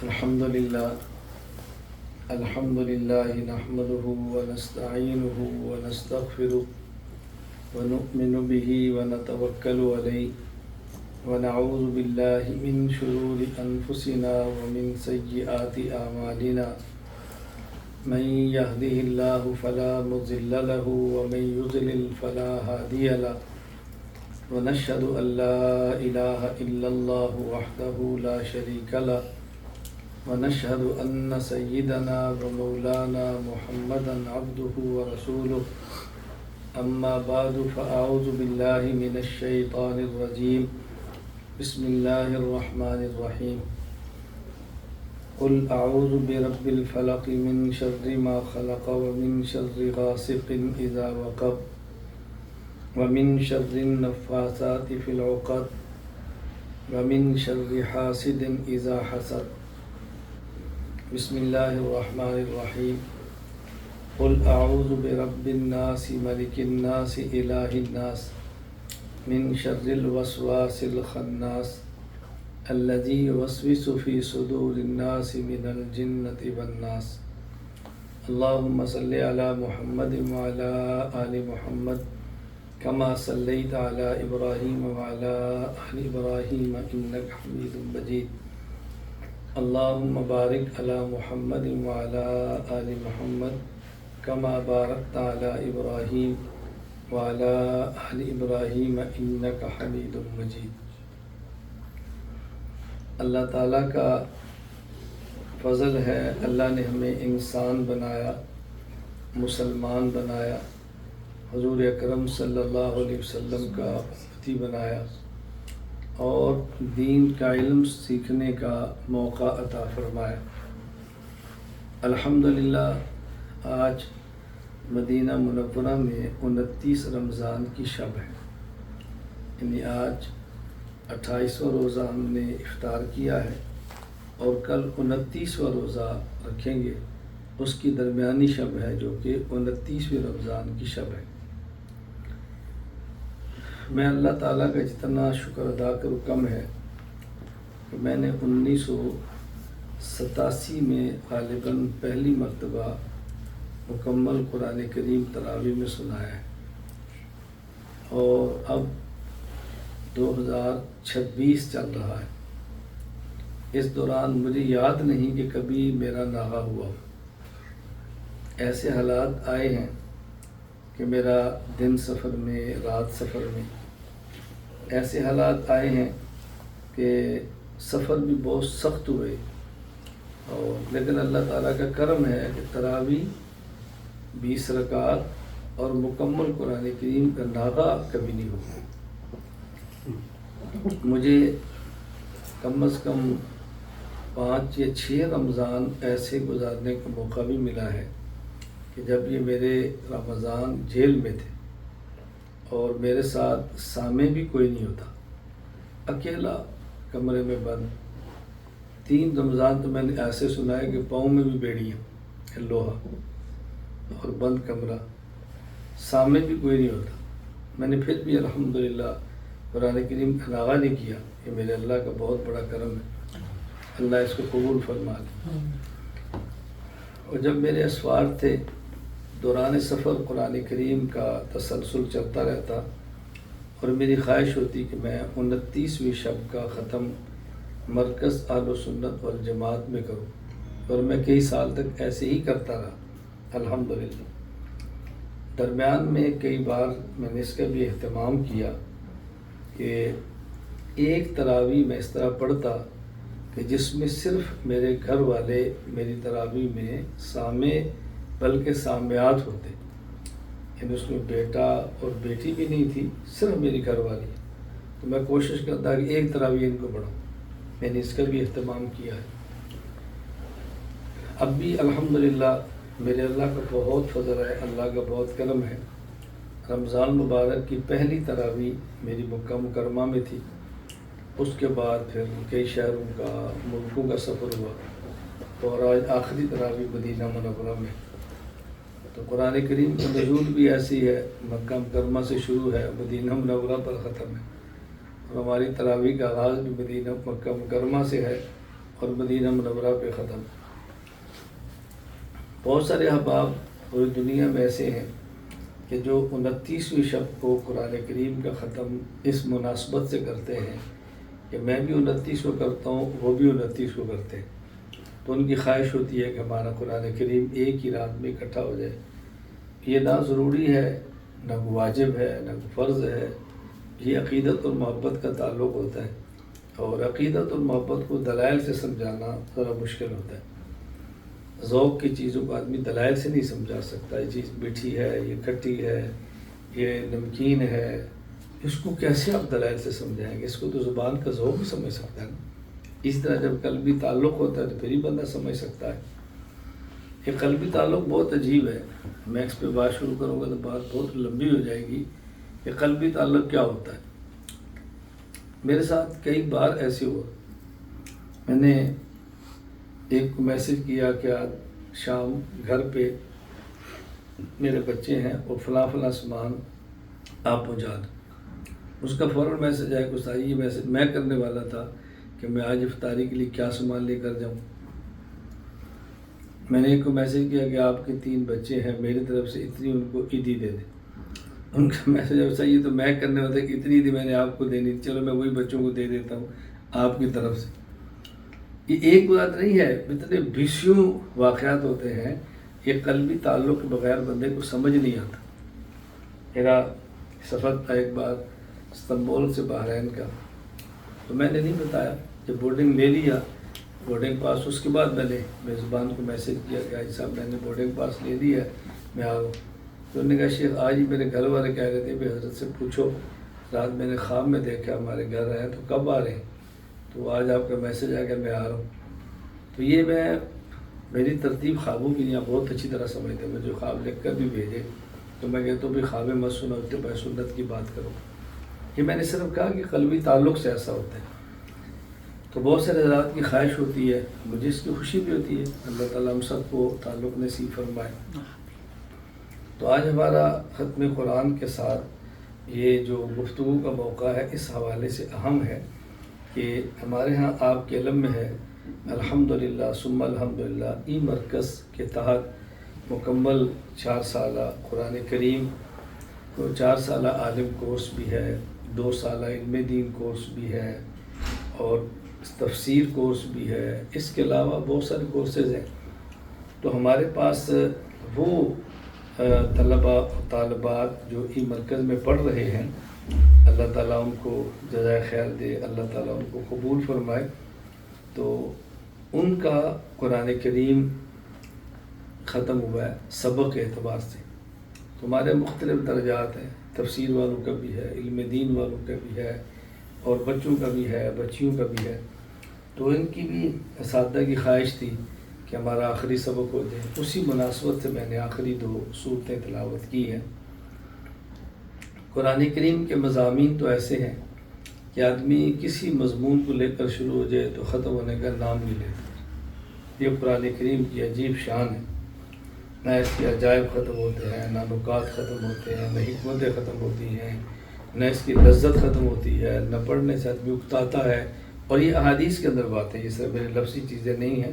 الحمد لله نحمده ونستعينه ونستغفره ونؤمن به ونتوكل عليه ونعوذ بالله من شرور أنفسنا ومن سيئات أعمالنا من يهده الله فلا مضل له ومن يضلل فلا هادي له ونشهد أن لا إله إلا الله وحده لا شريك له ونشهد أن سيدنا ومولانا محمدا عبده ورسوله أما بعد فأعوذ بالله من الشيطان الرجيم بسم الله الرحمن الرحيم قل أعوذ برب الفلق من شر ما خلق ومن شر غاسق إذا وقب ومن شر النفاثات في العقد ومن شر حاسد إذا حسد بسم الله الرحمن الرحيم قل أعوذ برب الناس ملك الناس إله الناس من شر الوسواس الخناس الذي يوسوس في صدور الناس من الجنة والناس اللهم صل على محمد وعلى آل محمد كما صليت على إبراهيم وعلى آل إبراهيم إنك حميد مجيد اللهم بارك على محمد وعلى آل محمد كما باركت على إبراهيم وعلى آل إبراهيم إنك حميد مجيد۔ اللہ تعالیٰ کا فضل ہے، اللہ نے ہمیں انسان بنایا، مسلمان بنایا، حضور اکرم صلی اللہ علیہ وسلم کا امتی بنایا اور دین کا علم سیکھنے کا موقع عطا فرمایا۔ الحمدللہ آج مدینہ منورہ میں 29 رمضان کی شب ہے، یعنی آج 28واں روزہ ہم نے افطار کیا ہے اور کل 29واں روزہ رکھیں گے، اس کی درمیانی شب ہے جو کہ 29ویں رمضان کی شب ہے۔ میں اللہ تعالیٰ کا جتنا شکر ادا کروں کم ہے کہ میں نے 1987 میں غالباً پہلی مرتبہ مکمل قرآن کریم تراویح میں سنایا ہے، اور اب 2026 چل رہا ہے۔ اس دوران مجھے یاد نہیں کہ کبھی میرا ناغہ ہوا ہو۔ ایسے حالات آئے ہیں کہ میرا دن سفر میں، رات سفر میں، ایسے حالات آئے ہیں کہ سفر بھی بہت سخت ہوئے، اور لیکن اللہ تعالیٰ کا کرم ہے کہ تراویح 20 رکعات اور مکمل قرآن کریم کا ناغہ کبھی نہیں ہوا۔ مجھے کم از کم 5 یا 6 رمضان ایسے گزارنے کا موقع بھی ملا ہے کہ جب یہ میرے رمضان جیل میں تھے اور میرے ساتھ سامع بھی کوئی نہیں ہوتا، اکیلا کمرے میں بند۔ 3 رمضان تو میں نے ایسے سنا ہے کہ پاؤں میں بھی بیڑیاں، لوہا اور بند کمرہ، سامنے بھی کوئی نہیں ہوتا، میں نے پھر بھی الحمدللہ قرآن کریم کا ناغہ نہیں کیا۔ یہ میرے اللہ کا بہت بڑا کرم ہے، اللہ اس کو قبول فرما لے۔ اور جب میرے اسوار تھے، دوران سفر قرآن کریم کا تسلسل چلتا رہتا، اور میری خواہش ہوتی کہ میں 29ویں شب کا ختم مرکز اہل سنت والجماعت میں کروں، اور میں کئی سال تک ایسے ہی کرتا رہا الحمدللہ۔ درمیان میں کئی بار میں نے اس کا بھی اہتمام کیا کہ ایک تراویح میں اس طرح پڑھتا کہ جس میں صرف میرے گھر والے میری تراویح میں سامع بلکہ سامعات ہوتے، یعنی اس میں بیٹا اور بیٹی بھی نہیں تھی، صرف میری گھر والی، تو میں کوشش کرتا کہ ایک تراویح ان کو پڑھوں۔ میں نے اس کا بھی اہتمام کیا ہے۔ اب بھی الحمدللہ میرے اللہ کا بہت فضل ہے، اللہ کا بہت کرم ہے۔ رمضان مبارک کی پہلی تراویح میری مکہ مکرمہ میں تھی، اس کے بعد پھر کئی شہروں کا، ملکوں کا سفر ہوا، اور آج آخری تراویح مدینہ منورہ میں۔ تو قرآن کریم کا نزول بھی ایسی ہے، مکہ مکرمہ سے شروع ہے، مدینہ منورہ پر ختم ہے، اور ہماری تراویح کا آغاز بھی مدینہ مکہ مکرمہ سے ہے اور مدینہ منورہ پہ ختم۔ بہت سارے احباب پوری دنیا میں ایسے ہیں کہ جو 29ویں شب کو قرآن کریم کا ختم اس مناسبت سے کرتے ہیں کہ میں بھی 29 کو کرتا ہوں، وہ بھی 29 کو کرتے ہیں، تو ان کی خواہش ہوتی ہے کہ ہمارا قرآن کریم ایک ہی رات میں اکٹھا ہو جائے۔ یہ نہ ضروری ہے، نہ واجب ہے، نہ فرض ہے، یہ عقیدت اور محبت کا تعلق ہوتا ہے، اور عقیدت اور محبت کو دلائل سے سمجھانا ذرا مشکل ہوتا ہے۔ ذوق کی چیزوں کو آدمی دلائل سے نہیں سمجھا سکتا، یہ چیز میٹھی ہے، یہ کھٹی ہے، یہ نمکین ہے، اس کو کیسے آپ دلائل سے سمجھائیں گے؟ اس کو تو زبان کا ذوق بھی سمجھ سکتا ہے نا۔ اس طرح جب قلبی تعلق ہوتا ہے تو پھر ہی بندہ سمجھ سکتا ہے۔ یہ قلبی تعلق بہت عجیب ہے، میں اس پہ بات شروع کروں گا تو بات بہت لمبی ہو جائے گی کہ قلبی تعلق کیا ہوتا ہے۔ میرے ساتھ کئی بار ایسے ہوا، میں نے ایک کو میسج کیا کہ آج شام گھر پہ میرے بچے ہیں اور فلاں فلاں سامان آپ پہنچا دیں۔ اس کا فوراً میسج آیا، کچھ یہ میسج میں کرنے والا تھا کہ میں آج افطاری کے لیے کیا سامان لے کر جاؤں۔ میں نے ایک کو میسج کیا کہ آپ کے 3 بچے ہیں، میری طرف سے اتنی ان کو عیدی دے دیں۔ ان کا میسج ایسا، یہ تو میں کرنے والا تھا کہ اتنی عیدی میں نے آپ کو دینی، چلو میں وہی بچوں کو دے دیتا ہوں آپ کی طرف سے۔ یہ ایک بات نہیں ہے، اتنے بیسیوں واقعات ہوتے ہیں، یہ قلبی تعلق کے بغیر بندے کو سمجھ نہیں آتا۔ میرا سفر تھا ایک بار استنبول سے بحرین کا، تو میں نے نہیں بتایا، جب بورڈنگ لے لیا بورڈنگ پاس، اس کے بعد میں نے میزبان کو میسج کیا کہ حاجی صاحب میں نے بورڈنگ پاس لے لیا ہے، میں آ رہا ہوں۔ تو انہوں نے کہا شیخ آج ہی میرے گھر والے کہہ رہے تھے کہ حضرت سے پوچھو، رات میں نے خواب میں دیکھا ہمارے گھر آئے تو کب آ رہے ہیں؟ تو آج آپ کا میسج آ گیا میں آ رہا ہوں۔ تو یہ میری ترتیب خوابوں کی یہاں بہت اچھی طرح سمجھتے ہیں، مجھے خواب لکھ کر بھی بھیجے تو میں کہتا ہوں بھی خواب مت سنو، اتباع سنت کی بات کرو۔ یہ میں نے صرف کہا کہ قلبی تعلق سے ایسا ہوتا ہے۔ تو بہت سے حضرات کی خواہش ہوتی ہے، مجھے اس کی خوشی بھی ہوتی ہے، اللہ تعالیٰ ہم سب کو تعلق نصیب فرمائے۔ تو آج ہمارا ختم قرآن کے ساتھ یہ جو گفتگو کا موقع ہے اس حوالے سے اہم ہے کہ ہمارے ہاں آپ کے علم میں ہے الحمدللہ ثم الحمدللہ ای مرکز کے تحت مکمل 4 سالہ قرآن کریم کو 4 سالہ عالم کورس بھی ہے، 2 سالہ علم دین کورس بھی ہے اور تفسیر کورس بھی ہے، اس کے علاوہ بہت سارے کورسز ہیں۔ تو ہمارے پاس وہ طلباء و طالبات جو ای مرکز میں پڑھ رہے ہیں، اللہ تعالیٰ ان کو جزائے خیر دے، اللہ تعالیٰ ان کو قبول فرمائے۔ تو ان کا قرآن کریم ختم ہوا ہے سبق کے اعتبار سے۔ تو ہمارے مختلف درجات ہیں، تفسیر والوں کا بھی ہے، علم دین والوں کا بھی ہے، اور بچوں کا بھی ہے، بچیوں کا بھی ہے۔ تو ان کی بھی اساتذہ کی خواہش تھی کہ ہمارا آخری سبق ہو جائے، اسی مناسبت سے میں نے آخری 2 سورتیں تلاوت کی ہیں۔ قرآن کریم کے مضامین تو ایسے ہیں کہ آدمی کسی مضمون کو لے کر شروع ہو جائے تو ختم ہونے کا نام نہیں لیتا۔ یہ قرآن کریم کی عجیب شان ہے، نہ اس کے عجائب ختم ہوتے ہیں، نہ نکات ختم ہوتے ہیں، نہ حکمتیں ختم ہوتی ہیں، نہ اس کی لذت ختم ہوتی ہے، نہ پڑھنے سے آدمی اکتاتا ہے۔ اور یہ احادیث کے اندر بات ہے، یہ صرف میری لفظی چیزیں نہیں ہیں۔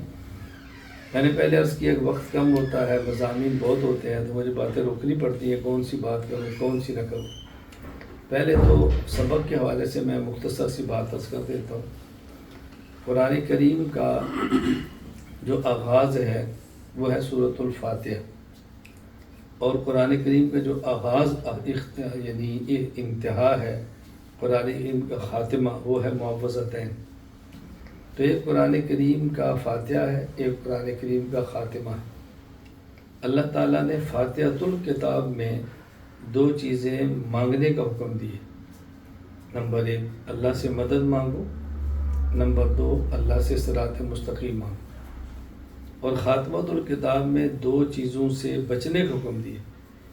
میں نے پہلے عرض کیا کہ وقت کم ہوتا ہے، مضامین بہت ہوتے ہیں، تو مجھے باتیں روکنی پڑتی ہیں، کون سی بات کروں کون سی نہ کروں۔ پہلے تو سبق کے حوالے سے میں مختصر سی بات عرض کر دیتا ہوں۔ قرآن کریم کا جو آغاز ہے وہ ہے سورۃ الفاتحہ، اور قرآن کریم کا جو آغاز یعنی انتہا ہے قرآن کریم کا خاتمہ وہ ہے معوذتین۔ تو ایک قرآن کریم کا فاتحہ ہے، ایک قرآن کریم کا خاتمہ ہے۔ اللہ تعالیٰ نے فاتحۃ الکتاب میں 2 چیزیں مانگنے کا حکم دیے۔ نمبر 1 اللہ سے مدد مانگو، نمبر 2 اللہ سے صراط مستقیم مانگو۔ اور خاتمۃ الکتاب میں 2 چیزوں سے بچنے کا حکم دیے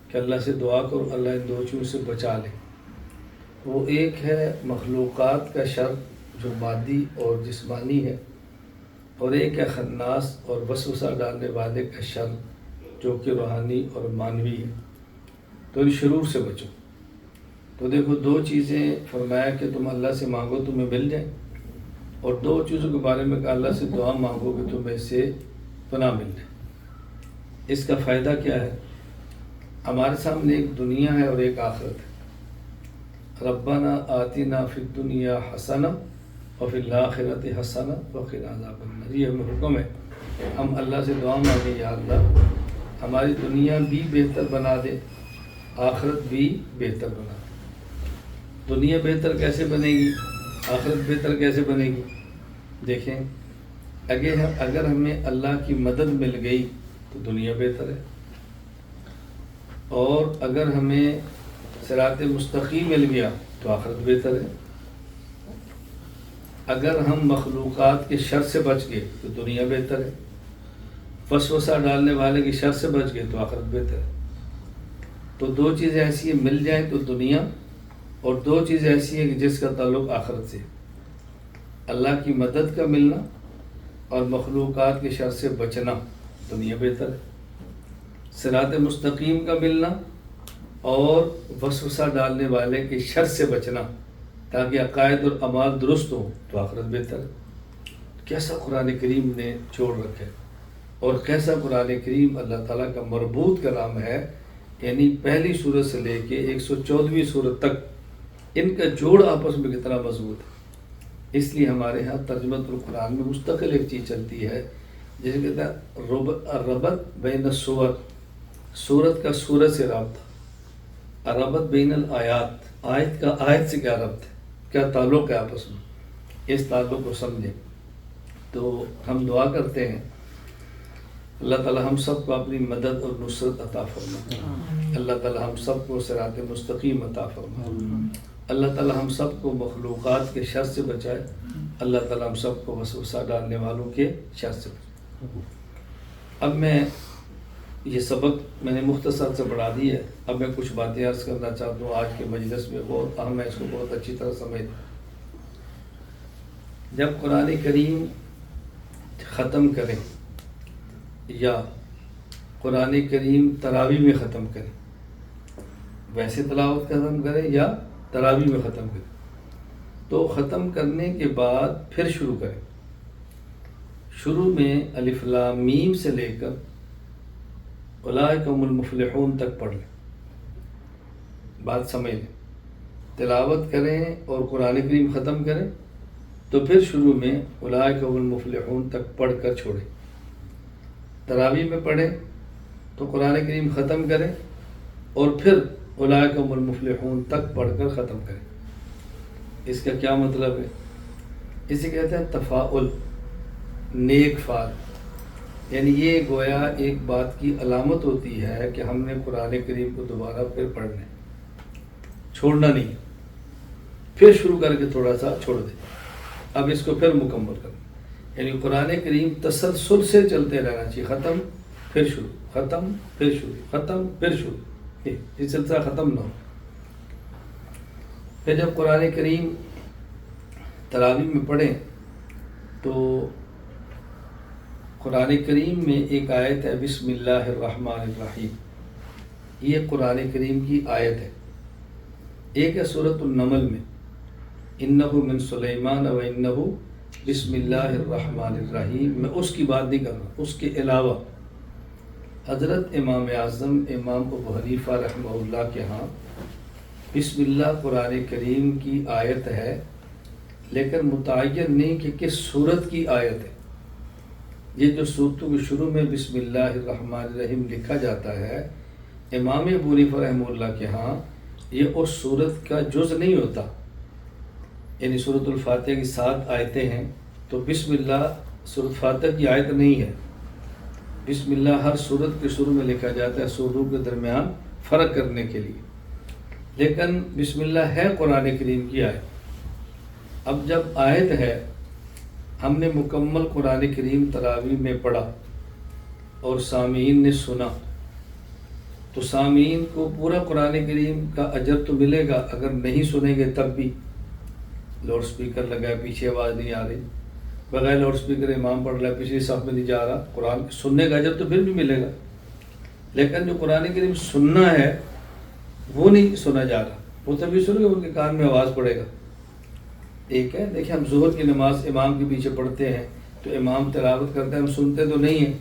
کہ اللہ سے دعا کرو اللہ ان 2 چیزوں سے بچا لے۔ وہ ایک ہے مخلوقات کا شر جو مادی اور جسمانی ہے، اور ایک ہے خناس اور وسوسہ ڈالنے والے کا شر جو کہ روحانی اور معنوی ہے۔ تو ان شرور سے بچو۔ تو دیکھو 2 چیزیں فرمایا کہ تم اللہ سے مانگو تمہیں مل جائیں، اور 2 چیزوں کے بارے میں کہ اللہ سے دعا مانگو کہ تمہیں اس سے پناہ مل جائے۔ اس کا فائدہ کیا ہے؟ ہمارے سامنے ایک دنیا ہے اور ایک آخرت ہے۔ ربنا آتنا فی الدنیا حسنہ وفی الآخرۃ حسنہ وقنا عذاب النار، یہ ہمیں حکم ہے ہم اللہ سے دعا مانگیں، یا اللہ ہماری دنیا بھی بہتر بنا دے، آخرت بھی بہتر بنا دے۔ دنیا بہتر کیسے بنے گی؟ آخرت بہتر کیسے بنے گی؟ دیکھیں، اگر ہمیں اللہ کی مدد مل گئی تو دنیا بہتر ہے، اور اگر ہمیں صراط مستقیم مل گیا تو آخرت بہتر ہے۔ اگر ہم مخلوقات کے شر سے بچ گئے تو دنیا بہتر ہے، وسوسہ ڈالنے والے کی شر سے بچ گئے تو آخرت بہتر ہے۔ تو 2 چیزیں ایسی ہیں، مل جائیں تو دنیا، اور 2 چیزیں ایسی ہیں کہ جس کا تعلق آخرت سے، اللہ کی مدد کا ملنا اور مخلوقات کے شر سے بچنا، دنیا بہتر ہے۔ صراط مستقیم کا ملنا اور وسوسہ ڈالنے والے کے شر سے بچنا تاکہ عقائد اور اعمال درست ہوں تو آخرت بہتر ہے۔ کیسا قرآن کریم نے چھوڑ رکھا ہے، اور کیسا قرآن کریم اللہ تعالیٰ کا مربوط کلام ہے، یعنی پہلی سورت سے لے کے 114ویں سورت تک ان کا جوڑ آپس میں کتنا مضبوط ہے۔ اس لیے ہمارے ہاں ترجمۃ القرآن میں مستقل ایک چیز چلتی ہے جسے کہتے ہیں ربط بین السور، سورت کا سورت سے رابطہ، ربط بین الآیات، آیت کا آیت سے کیا ربط ہے، کیا تعلق ہے آپس میں، اس تعلق کو سمجھیں۔ تو ہم دعا کرتے ہیں اللہ تعالی ہم سب کو اپنی مدد اور نصرت عطا فرمائے، اللہ تعالی ہم سب کو صراط مستقیم عطا فرمائے، اللہ تعالی ہم سب کو مخلوقات کے شر سے بچائے، اللہ تعالی ہم سب کو وسوسہ ڈالنے والوں کے شر سے بچائے۔ اب میں یہ سبق میں نے مختصر سے بڑھا دی ہے، اب میں کچھ باتیں عرض کرنا چاہتا ہوں، آج کے مجلس میں بہت اہم ہے، اس کو بہت اچھی طرح سمجھ۔ جب قرآن کریم ختم کریں یا قرآن کریم تراویح میں ختم کریں، ویسے تلاوت ختم کریں یا تراویح میں ختم کریں، تو ختم کرنے کے بعد پھر شروع کریں۔ شروع میں الف لام میم سے لے کر اولئک هم المفلحون تک پڑھ لیں، بات سمجھ لیں۔ تلاوت کریں اور قرآن کریم ختم کریں تو پھر شروع میں اولئک هم المفلحون تک پڑھ کر چھوڑیں۔ تراویح میں پڑھیں تو قرآن کریم ختم کریں اور پھر اولئک هم المفلحون تک پڑھ کر ختم کریں۔ اس کا کیا مطلب ہے؟ اسے کہتے ہیں تفاعل، نیک فعل، یعنی یہ گویا ایک بات کی علامت ہوتی ہے کہ ہم نے قرآن کریم کو دوبارہ پھر پڑھنا ہے، چھوڑنا نہیں، پھر شروع کر کے تھوڑا سا چھوڑ دیں، اب اس کو پھر مکمل کریں۔ یعنی قرآن کریم تسلسل سے چلتے رہنا چاہیے، ختم پھر شروع، ختم پھر شروع، ختم پھر شروع، یہ سلسلہ ختم نہ ہو۔ پھر جب قرآن کریم تراویح میں پڑھیں تو قرآن کریم میں ایک آیت ہے بسم اللہ الرحمن الرحیم، یہ قرآن کریم کی آیت ہے۔ ایک ہے سورۃ النمل میں انہ من سلیمان و انہ بسم اللہ الرحمن الرحیم، میں اس کی بات نہیں کر رہا، اس کے علاوہ حضرت امام اعظم امام ابو حنیفہ رحمہ اللہ کے ہاں بسم اللہ قرآن کریم کی آیت ہے، لیکن متعین نہیں کہ کس سورت کی آیت ہے۔ یہ جو سورتوں کے شروع میں بسم اللہ الرحمن الرحیم لکھا جاتا ہے، امام ابو حنیفہ رحمہ اللہ کے ہاں یہ اس سورت کا جز نہیں ہوتا، یعنی سورۃ الفاتحہ کی 7 آیتیں ہیں تو بسم اللہ سورۃ فاتحہ کی آیت نہیں ہے۔ بسم اللہ ہر سورت کے شروع میں لکھا جاتا ہے سوروں کے درمیان فرق کرنے کے لیے، لیکن بسم اللہ ہے قرآن کریم کی آیت۔ اب جب آیت ہے، ہم نے مکمل قرآن کریم تراویح میں پڑھا اور سامعین نے سنا، تو سامعین کو پورا قرآن کریم کا اجر تو ملے گا، اگر نہیں سنیں گے تب بھی۔ لاؤڈ سپیکر لگا ہے، پیچھے آواز نہیں آ رہی، بغیر لاؤڈ سپیکر امام پڑھ رہا ہے، پچھلی صف میں نہیں جا رہا، قرآن سننے کا اجر تو پھر بھی ملے گا، لیکن جو قرآن کریم سننا ہے وہ نہیں سنا جا رہا، وہ تبھی سنے گا ان کے کان میں آواز پڑے گا۔ ایک ہے دیکھیں ہم ظہر کی نماز امام کے پیچھے پڑھتے ہیں تو امام تلاوت کرتے ہیں، ہم سنتے تو نہیں ہیں،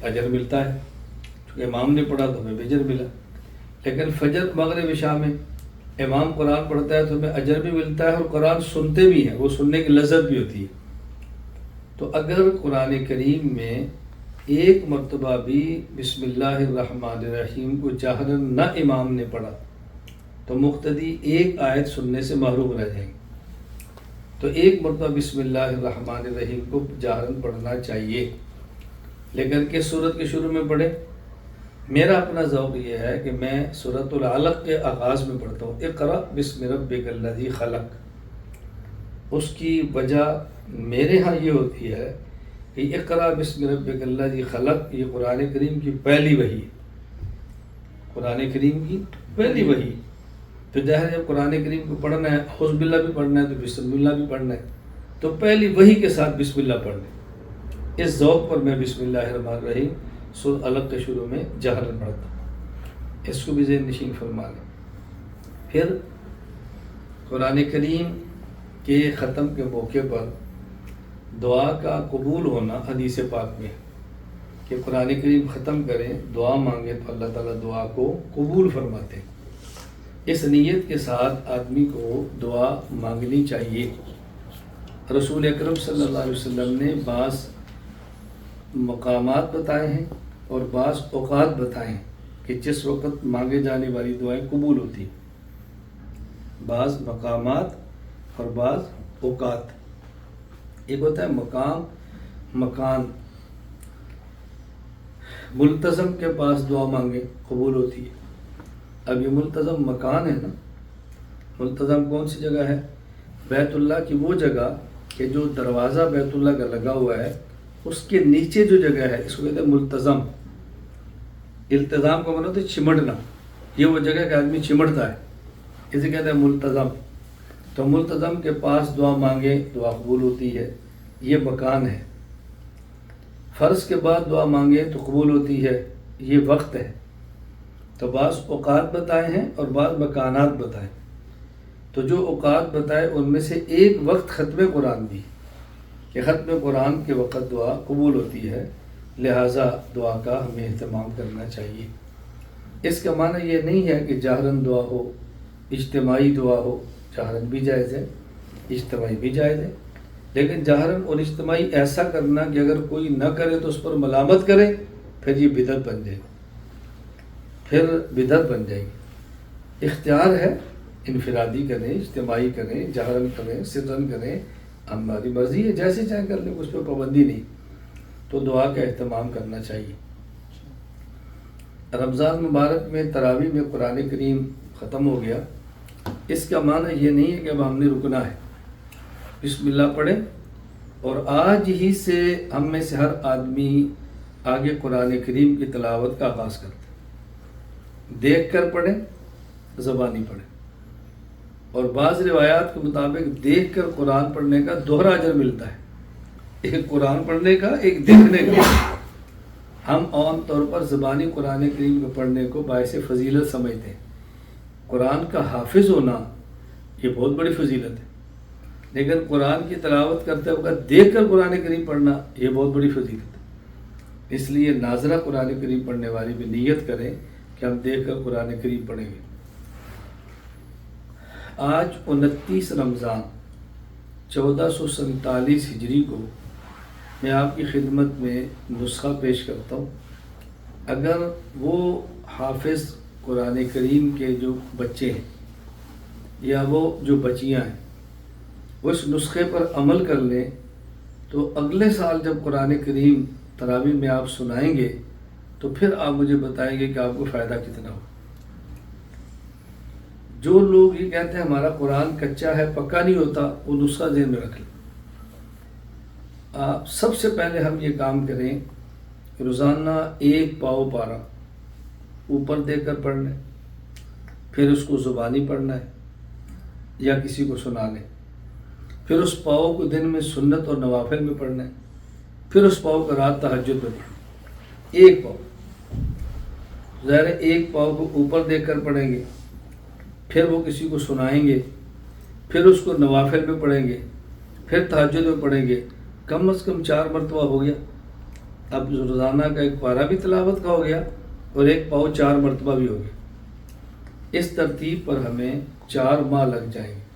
اجر ملتا ہے چونکہ امام نے پڑھا تو ہمیں بھی اجر ملا. لیکن فجر مغرب عشاء میں امام قرآن پڑھتا ہے تو ہمیں اجر بھی ملتا ہے اور قرآن سنتے بھی ہیں، وہ سننے کی لذت بھی ہوتی ہے. تو اگر قرآن کریم میں ایک مرتبہ بھی بسم اللہ الرحمن الرحیم کو جہراً نہ امام نے پڑھا تو مقتدی ایک آیت سننے سے محروم رہ جائیں گے. تو ایک مرتبہ بسم اللہ الرحمن الرحیم کو جہراً پڑھنا چاہیے. لیکن کس سورت کے شروع میں پڑھے؟ میرا اپنا ذوق یہ ہے کہ میں سورۃ العلق کے آغاز میں پڑھتا ہوں، اقرأ بسم ربک الذی خلق. اس کی وجہ میرے ہاں یہ ہوتی ہے کہ اقرأ بسم ربک الذی خلق یہ قرآن کریم کی پہلی وحی ہے، قرآن کریم کی پہلی وحی. تو ظاہر جب قرآن کریم کو پڑھنا ہے، اعوذ باللہ بھی پڑھنا ہے تو بسم اللہ بھی پڑھنا ہے، تو پہلی وحی کے ساتھ بسم اللہ پڑھ لیں. اس ذوق پر میں بسم اللہ الرحمن الرحیم سورۃ العلق کے شروع میں جہراً پڑھتا ہوں. اس کو بھی ذہن نشین فرما لیں. پھر قرآن کریم کے ختم کے موقع پر دعا کا قبول ہونا حدیث پاک میں ہے کہ قرآن کریم ختم کریں، دعا مانگیں تو اللہ تعالیٰ دعا کو قبول فرماتے ہیں. اس نیت کے ساتھ آدمی کو دعا مانگنی چاہیے. رسول اکرم صلی اللہ علیہ وسلم نے بعض مقامات بتائے ہیں اور بعض اوقات بتائے ہیں کہ جس وقت مانگے جانے والی دعائیں قبول ہوتی ہیں. بعض مقامات اور بعض اوقات. ایک ہوتا ہے مقام، مکان. ملتزم کے پاس دعا مانگے قبول ہوتی ہے. اب یہ ملتزم مکان ہے نا، ملتزم کون سی جگہ ہے؟ بیت اللہ کی وہ جگہ کہ جو دروازہ بیت اللہ کا لگا ہوا ہے اس کے نیچے جو جگہ ہے اس کو کہتے ہیں ملتزم. التزام کا مطلب ہے چمٹنا، یہ وہ جگہ کہ آدمی چمٹتا ہے، اسے کہتے ہیں ملتزم. تو ملتزم کے پاس دعا مانگے دعا قبول ہوتی ہے، یہ مکان ہے. فرض کے بعد دعا مانگے تو قبول ہوتی ہے، یہ وقت ہے. تو بعض اوقات بتائے ہیں اور بعض مکانات بتائے. تو جو اوقات بتائے ان میں سے ایک وقت ختم قرآن بھی کہ ختم قرآن کے وقت دعا قبول ہوتی ہے، لہٰذا دعا کا ہمیں اہتمام کرنا چاہیے. اس کا معنی یہ نہیں ہے کہ جہراً دعا ہو، اجتماعی دعا ہو. جہراً بھی جائز ہے، اجتماعی بھی جائز ہے. لیکن جہراً اور اجتماعی ایسا کرنا کہ اگر کوئی نہ کرے تو اس پر ملامت کرے، پھر یہ بدعت بن جائے گی، پھر بدعت بن جائے گی. اختیار ہے، انفرادی کریں، اجتماعی کریں، جہراً کریں، سرراً کریں، ہماری مرضی ہے، جیسے چاہے کر لیں، اس پہ پابندی نہیں. تو دعا کا اہتمام کرنا چاہیے. رمضان مبارک میں تراویح میں قرآن کریم ختم ہو گیا، اس کا معنی یہ نہیں ہے کہ اب ہم نے رکنا ہے. بسم اللہ پڑھیں اور آج ہی سے ہم میں سے ہر آدمی آگے قرآن کریم کی تلاوت کا آغاز کرتے ہیں. دیکھ کر پڑھیں، زبانی پڑھیں. اور بعض روایات کے مطابق دیکھ کر قرآن پڑھنے کا دوہرا اجر ملتا ہے، ایک قرآن پڑھنے کا، ایک دیکھنے کا. ہم عام طور پر زبانی قرآن کریم کو پڑھنے کو باعث فضیلت سمجھتے ہیں. قرآن کا حافظ ہونا یہ بہت بڑی فضیلت ہے، لیکن قرآن کی تلاوت کرتے وقت دیکھ کر قرآن کریم پڑھنا یہ بہت بڑی فضیلت ہے. اس لیے ناظرہ قرآن کریم پڑھنے والی بھی نیت کریں کہ ہم دیکھ کر قرآن کریم پڑھیں گے. آج 29 رمضان 1447 ہجری کو میں آپ کی خدمت میں نسخہ پیش کرتا ہوں. اگر وہ حافظ قرآن کریم کے جو بچے ہیں یا وہ جو بچیاں ہیں وہ اس نسخے پر عمل کر لیں تو اگلے سال جب قرآن کریم تراویح میں آپ سنائیں گے تو پھر آپ مجھے بتائیں گے کہ آپ کو فائدہ کتنا ہو. جو لوگ یہ کہتے ہیں ہمارا قرآن کچا ہے، پکا نہیں ہوتا، وہ نسخہ ذہن میں رکھ لیں. آپ سب سے پہلے ہم یہ کام کریں کہ روزانہ 1 پاؤ پارہ اوپر دے کر پڑھ لیں، پھر اس کو زبانی پڑھنا ہے یا کسی کو سنا لیں. پھر اس پاؤ کو دن میں سنت اور نوافل میں پڑھنا ہے. پھر اس پاؤ کا رات تہجد میں پڑھنا. 1 پاؤ، ظاہر ہے 1 پاؤ کو اوپر دے کر پڑھیں گے، پھر وہ کسی کو سنائیں گے، پھر اس کو نوافل میں پڑھیں گے، پھر تہجد میں پڑھیں گے، کم از کم 4 مرتبہ ہو گیا۔ اب روزانہ کا ایک پارہ بھی تلاوت کا ہو گیا اور ایک پاؤ 4 مرتبہ بھی ہو گیا۔ اس ترتیب پر ہمیں 4 ماہ لگ جائیں گے۔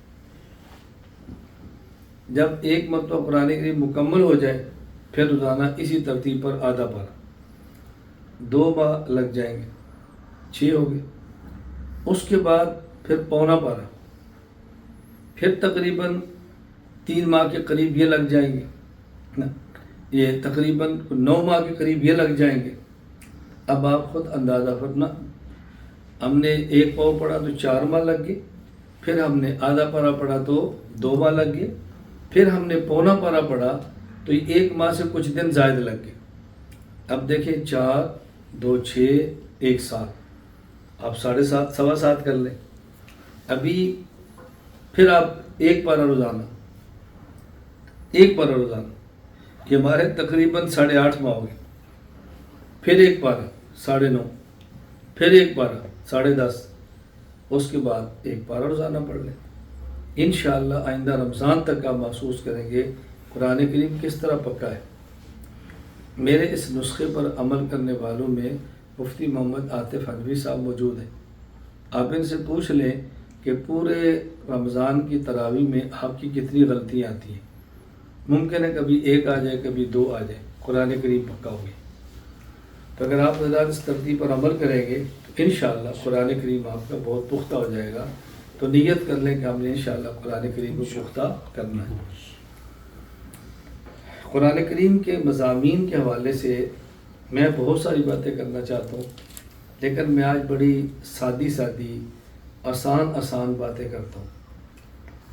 جب ایک مرتبہ قرآن کریم مکمل ہو جائے پھر روزانہ اسی ترتیب پر آدھا پارہ، 2 ماہ لگ جائیں گے، 6 ہو گئے۔ اس کے بعد پھر پونا پارہ، پھر تقریباً 3 ماہ کے قریب یہ لگ جائیں گے، یہ تقریباً 9 ماہ کے قریب یہ لگ جائیں گے۔ اب آپ خود اندازہ فرما، ہم نے ایک پاؤ پڑھا تو 4 ماہ لگ گئے، پھر ہم نے آدھا پارہ پڑھا تو 2 ماہ لگ گئے، پھر ہم نے پونا پارہ پڑھا تو 1 ماہ سے کچھ دن زائد لگ گئے۔ اب دیکھیں 4 2 6 1 7، آپ 7.5 سوا 7 کر لیں۔ ابھی پھر آپ ایک پارہ روزانہ، یہ ہمارے تقریباً 8.5 ماہ ہو گئے۔ پھر ایک پارہ 9.5، پھر ایک پارہ 10.5، اس کے بعد ایک پارہ روزانہ پڑھ لیں۔ انشاءاللہ آئندہ رمضان تک آپ محسوس کریں گے قرآن کریم کس طرح پکا ہے۔ میرے اس نسخے پر عمل کرنے والوں میں مفتی محمد عاطف حنفی صاحب موجود ہیں۔ آپ ان سے پوچھ لیں کہ پورے رمضان کی تراویح میں آپ کی کتنی غلطیاں آتی ہیں۔ ممکن ہے کبھی 1 آ جائے، کبھی 2 آ جائے، قرآن کریم پکا ہو گیا۔ تو اگر آپ حضرات اس ترتیب پر عمل کریں گے تو انشاءاللہ قرآن کریم آپ کا بہت پختہ ہو جائے گا۔ تو نیت کر لیں کہ ہم نے انشاءاللہ قرآن کریم کو پختہ کرنا ہے۔ قرآن کریم کے مضامین کے حوالے سے میں بہت ساری باتیں کرنا چاہتا ہوں، لیکن میں آج بڑی سادی آسان باتیں کرتا ہوں۔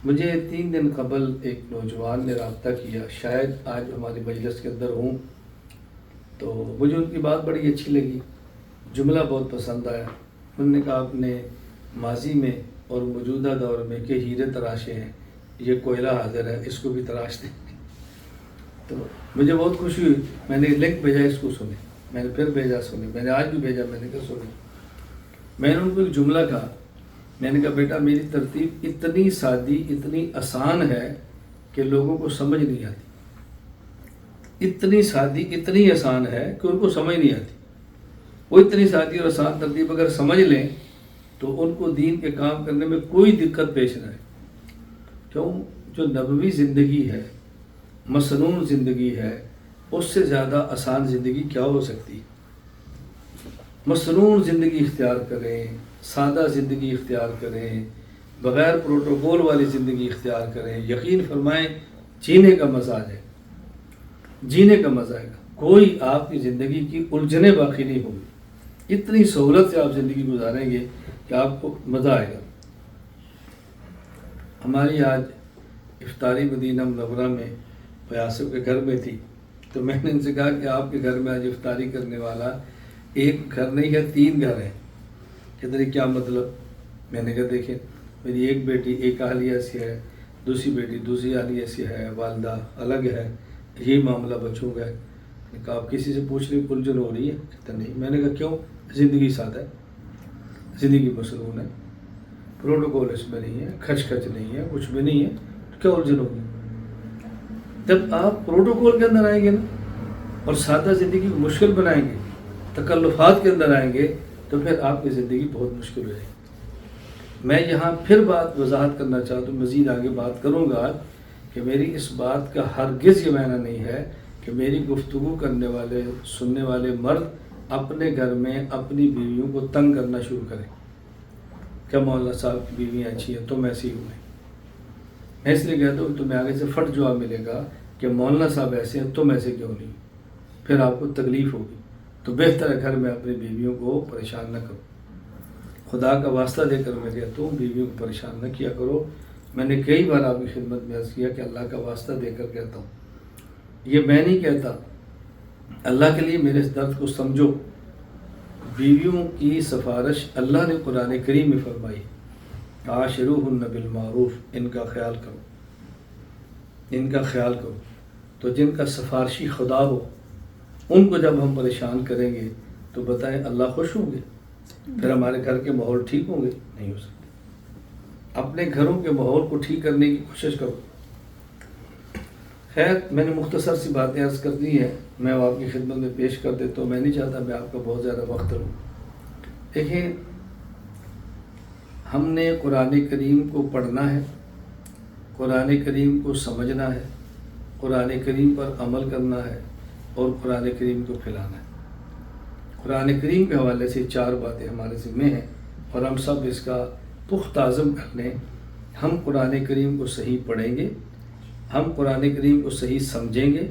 مجھے 3 دن قبل ایک نوجوان نے رابطہ کیا، شاید آج ہماری مجلس کے اندر ہوں، تو مجھے ان کی بات بڑی اچھی لگی، جملہ بہت پسند آیا۔ انہوں نے کہا آپ نے ماضی میں اور موجودہ دور میں کہ ہیرے تراشے ہیں، یہ کوئلہ حاضر ہے، اس کو بھی تراش دیں۔ تو مجھے بہت خوشی ہوئی، میں نے لنک بھیجا، اس کو سنے، میں نے پھر بھیجا، سنے، میں نے آج بھی بھیجا، میں نے کہا سنے۔ میں نے ان کو ایک جملہ کہا، میں نے کہا بیٹا میری ترتیب اتنی سادی اتنی آسان ہے کہ لوگوں کو سمجھ نہیں آتی، اتنی سادی اتنی آسان ہے کہ ان کو سمجھ نہیں آتی۔ وہ اتنی سادی اور آسان ترتیب اگر سمجھ لیں تو ان کو دین کے کام کرنے میں کوئی دقت پیش نہ آئے۔ کیوں؟ جو نبوی زندگی ہے، مصنون زندگی ہے، اس سے زیادہ آسان زندگی کیا ہو سکتی ہے؟ مصنون زندگی اختیار کریں، سادہ زندگی اختیار کریں، بغیر پروٹوکول والی زندگی اختیار کریں، یقین فرمائیں جینے کا مزہ آ جائے، جینے کا مزہ آئے گا۔ کوئی آپ کی زندگی کی الجھنیں باقی نہیں ہوگی، اتنی سہولت سے آپ زندگی گزاریں گے کہ آپ کو مزہ آئے گا۔ ہماری آج افطاری مدینہ منورہ میں فیاصل کے گھر میں تھی، تو میں نے ان سے کہا کہ آپ کے گھر میں آج افطاری کرنے والا ایک گھر نہیں ہے، 3 گھر ہیں۔ کہتے ہیں کیا مطلب؟ میں نے کہا دیکھیں میری ایک بیٹی ایک اہلیہ سے ہے، دوسری بیٹی دوسری اہلیہ سے ہے، والدہ الگ ہے، یہی معاملہ بچوں کا ہے۔ میں نے کہا آپ کسی سے پوچھ رہے الجھن ہو رہی ہے؟ کہتے نہیں۔ میں نے کہا کیوں؟ زندگی سادہ ہے، زندگی مصنون ہے، پروٹوکول اس میں نہیں ہے، کھچ نہیں ہے، کچھ بھی نہیں ہے، تو کیا الجھن ہوگی؟ جب آپ پروٹوکول کے اندر آئیں گے نا اور سادہ زندگی کو مشکل بنائیں گے، تکلفات کے اندر آئیں گے، تو پھر آپ کی زندگی بہت مشکل ہو جائے گی۔ میں یہاں پھر بات وضاحت کرنا چاہتا ہوں، مزید آگے بات کروں گا کہ میری اس بات کا ہرگز یہ معنی نہیں ہے کہ میری گفتگو کرنے والے سننے والے مرد اپنے گھر میں اپنی بیویوں کو تنگ کرنا شروع کریں۔ کیا مولانا صاحب کی بیویاں اچھی ہیں، تم ایسی ہوئے؟ میں اس لیے کہتا ہوں تمہیں آگے سے فٹ جواب ملے گا کہ مولانا صاحب ایسے ہیں، تم ایسے کیوں نہیں؟ پھر آپ کو تکلیف ہوگی۔ تو بہتر ہے گھر میں اپنی بیویوں کو پریشان نہ کرو۔ خدا کا واسطہ دے کر میں کہتا ہوں بیویوں کو پریشان نہ کیا کرو۔ میں نے کئی بار آپ کی خدمت میں عرض کیا کہ اللہ کا واسطہ دے کر کہتا ہوں، یہ میں نہیں کہتا، اللہ کے لیے میرے اس درد کو سمجھو۔ بیویوں کی سفارش اللہ نے قرآن کریم میں فرمائی، عاشروہن بالمعروف، ان کا خیال کرو، ان کا خیال کرو۔ تو جن کا سفارشی خدا ہو ان کو جب ہم پریشان کریں گے تو بتائیں اللہ خوش ہوں گے؟ پھر ہمارے گھر کے ماحول ٹھیک ہوں گے؟ نہیں ہو سکتے۔ اپنے گھروں کے ماحول کو ٹھیک کرنے کی کوشش کرو۔ خیر میں نے مختصر سی باتیں عرض کر دی ہیں، میں وہ آپ کی خدمت میں پیش کر دیتا ہوں، میں نہیں چاہتا میں آپ کا بہت زیادہ وقت لوں۔ دیکھیں، ہم نے قرآن کریم کو پڑھنا ہے، قرآن کریم کو سمجھنا ہے، قرآن کریم پر عمل کرنا ہے اور قرآن کریم کو پھیلانا ہے۔ قرآن کریم کے حوالے سے 4 باتیں ہمارے ذمہ ہیں اور ہم سب اس کا پختہ عزم کر لیں۔ ہم قرآن کریم کو صحیح پڑھیں گے، ہم قرآن کریم کو صحیح سمجھیں گے،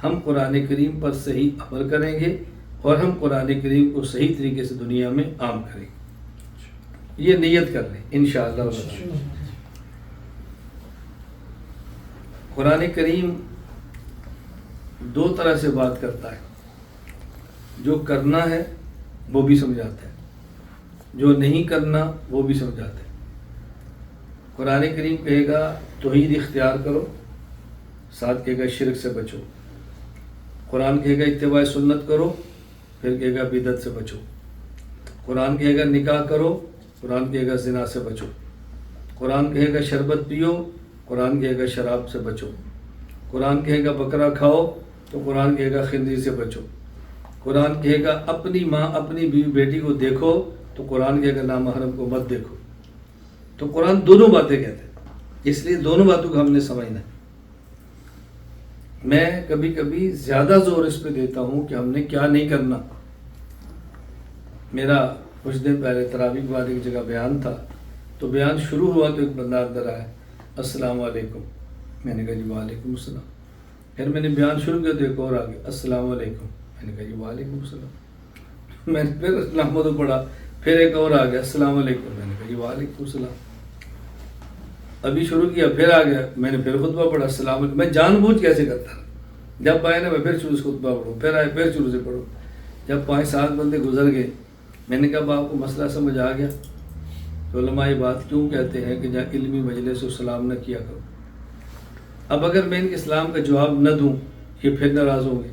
ہم قرآن کریم پر صحیح عمل کریں گے اور ہم قرآن کریم کو صحیح طریقے سے دنیا میں عام کریں گے۔ یہ نیت کر لیں انشاءاللہ۔ قرآن کریم 2 طرح سے بات کرتا ہے، جو کرنا ہے وہ بھی سمجھاتا ہے، جو نہیں کرنا وہ بھی سمجھاتا ہے۔ قرآن کریم کہے گا توحید اختیار کرو، ساتھ کہے گا شرک سے بچو۔ قرآن کہے گا اتباع سنت کرو، پھر کہے گا بدعت سے بچو۔ قرآن کہے گا نکاح کرو، قرآن کہے گا زنا سے بچو۔ قرآن کہے گا شربت پیو، قرآن کہے گا شراب سے بچو۔ قرآن کہے گا بکرا کھاؤ، تو قرآن کہے گا خنزیر سے بچو۔ قرآن کہے گا اپنی ماں اپنی بیوی بیٹی کو دیکھو، تو قرآن کہے گا نامحرم کو مت دیکھو۔ تو قرآن دونوں باتیں کہتے ہیں، اس لیے دونوں باتوں کو ہم نے سمجھنا ہے۔ میں کبھی کبھی زیادہ زور اس پہ دیتا ہوں کہ ہم نے کیا نہیں کرنا۔ میرا کچھ دن پہلے تراویح والے کی جگہ بیان تھا، تو بیان شروع ہوا تو ایک بندہ اندر آیا، السلام علیکم۔ میں نے کہا جی وعلیکم السلام۔ پھر میں نے بیان شروع کیا تو ایک اور آ گیا، السلام علیکم۔ میں نے کہا جی وعلیکم السلام۔ میں نے پھر نحمد پڑھا، پھر ایک اور آ گیا، السلام علیکم۔ میں نے کہا جی وعلیکم السلام۔ ابھی شروع کیا، پھر آ گیا، میں نے پھر خطبہ پڑھا، السلام علیکم۔ میں جان بوجھ کیسے کرتا رہا، جب آئے نا میں پھر شروع سے خطبہ پڑھوں، پھر آئے پھر شروع سے پڑھوں۔ جب 5-7 بندے گزر گئے، میں نے کہا آپ کو مسئلہ سمجھ آ گیا؟ تو علماء یہ بات کیوں کہتے ہیں کہ جہاں علمی مجلس و سلام نہ کیا کرو۔ اب اگر میں ان کے اسلام کا جواب نہ دوں، یہ پھر ناراض ہوں گے۔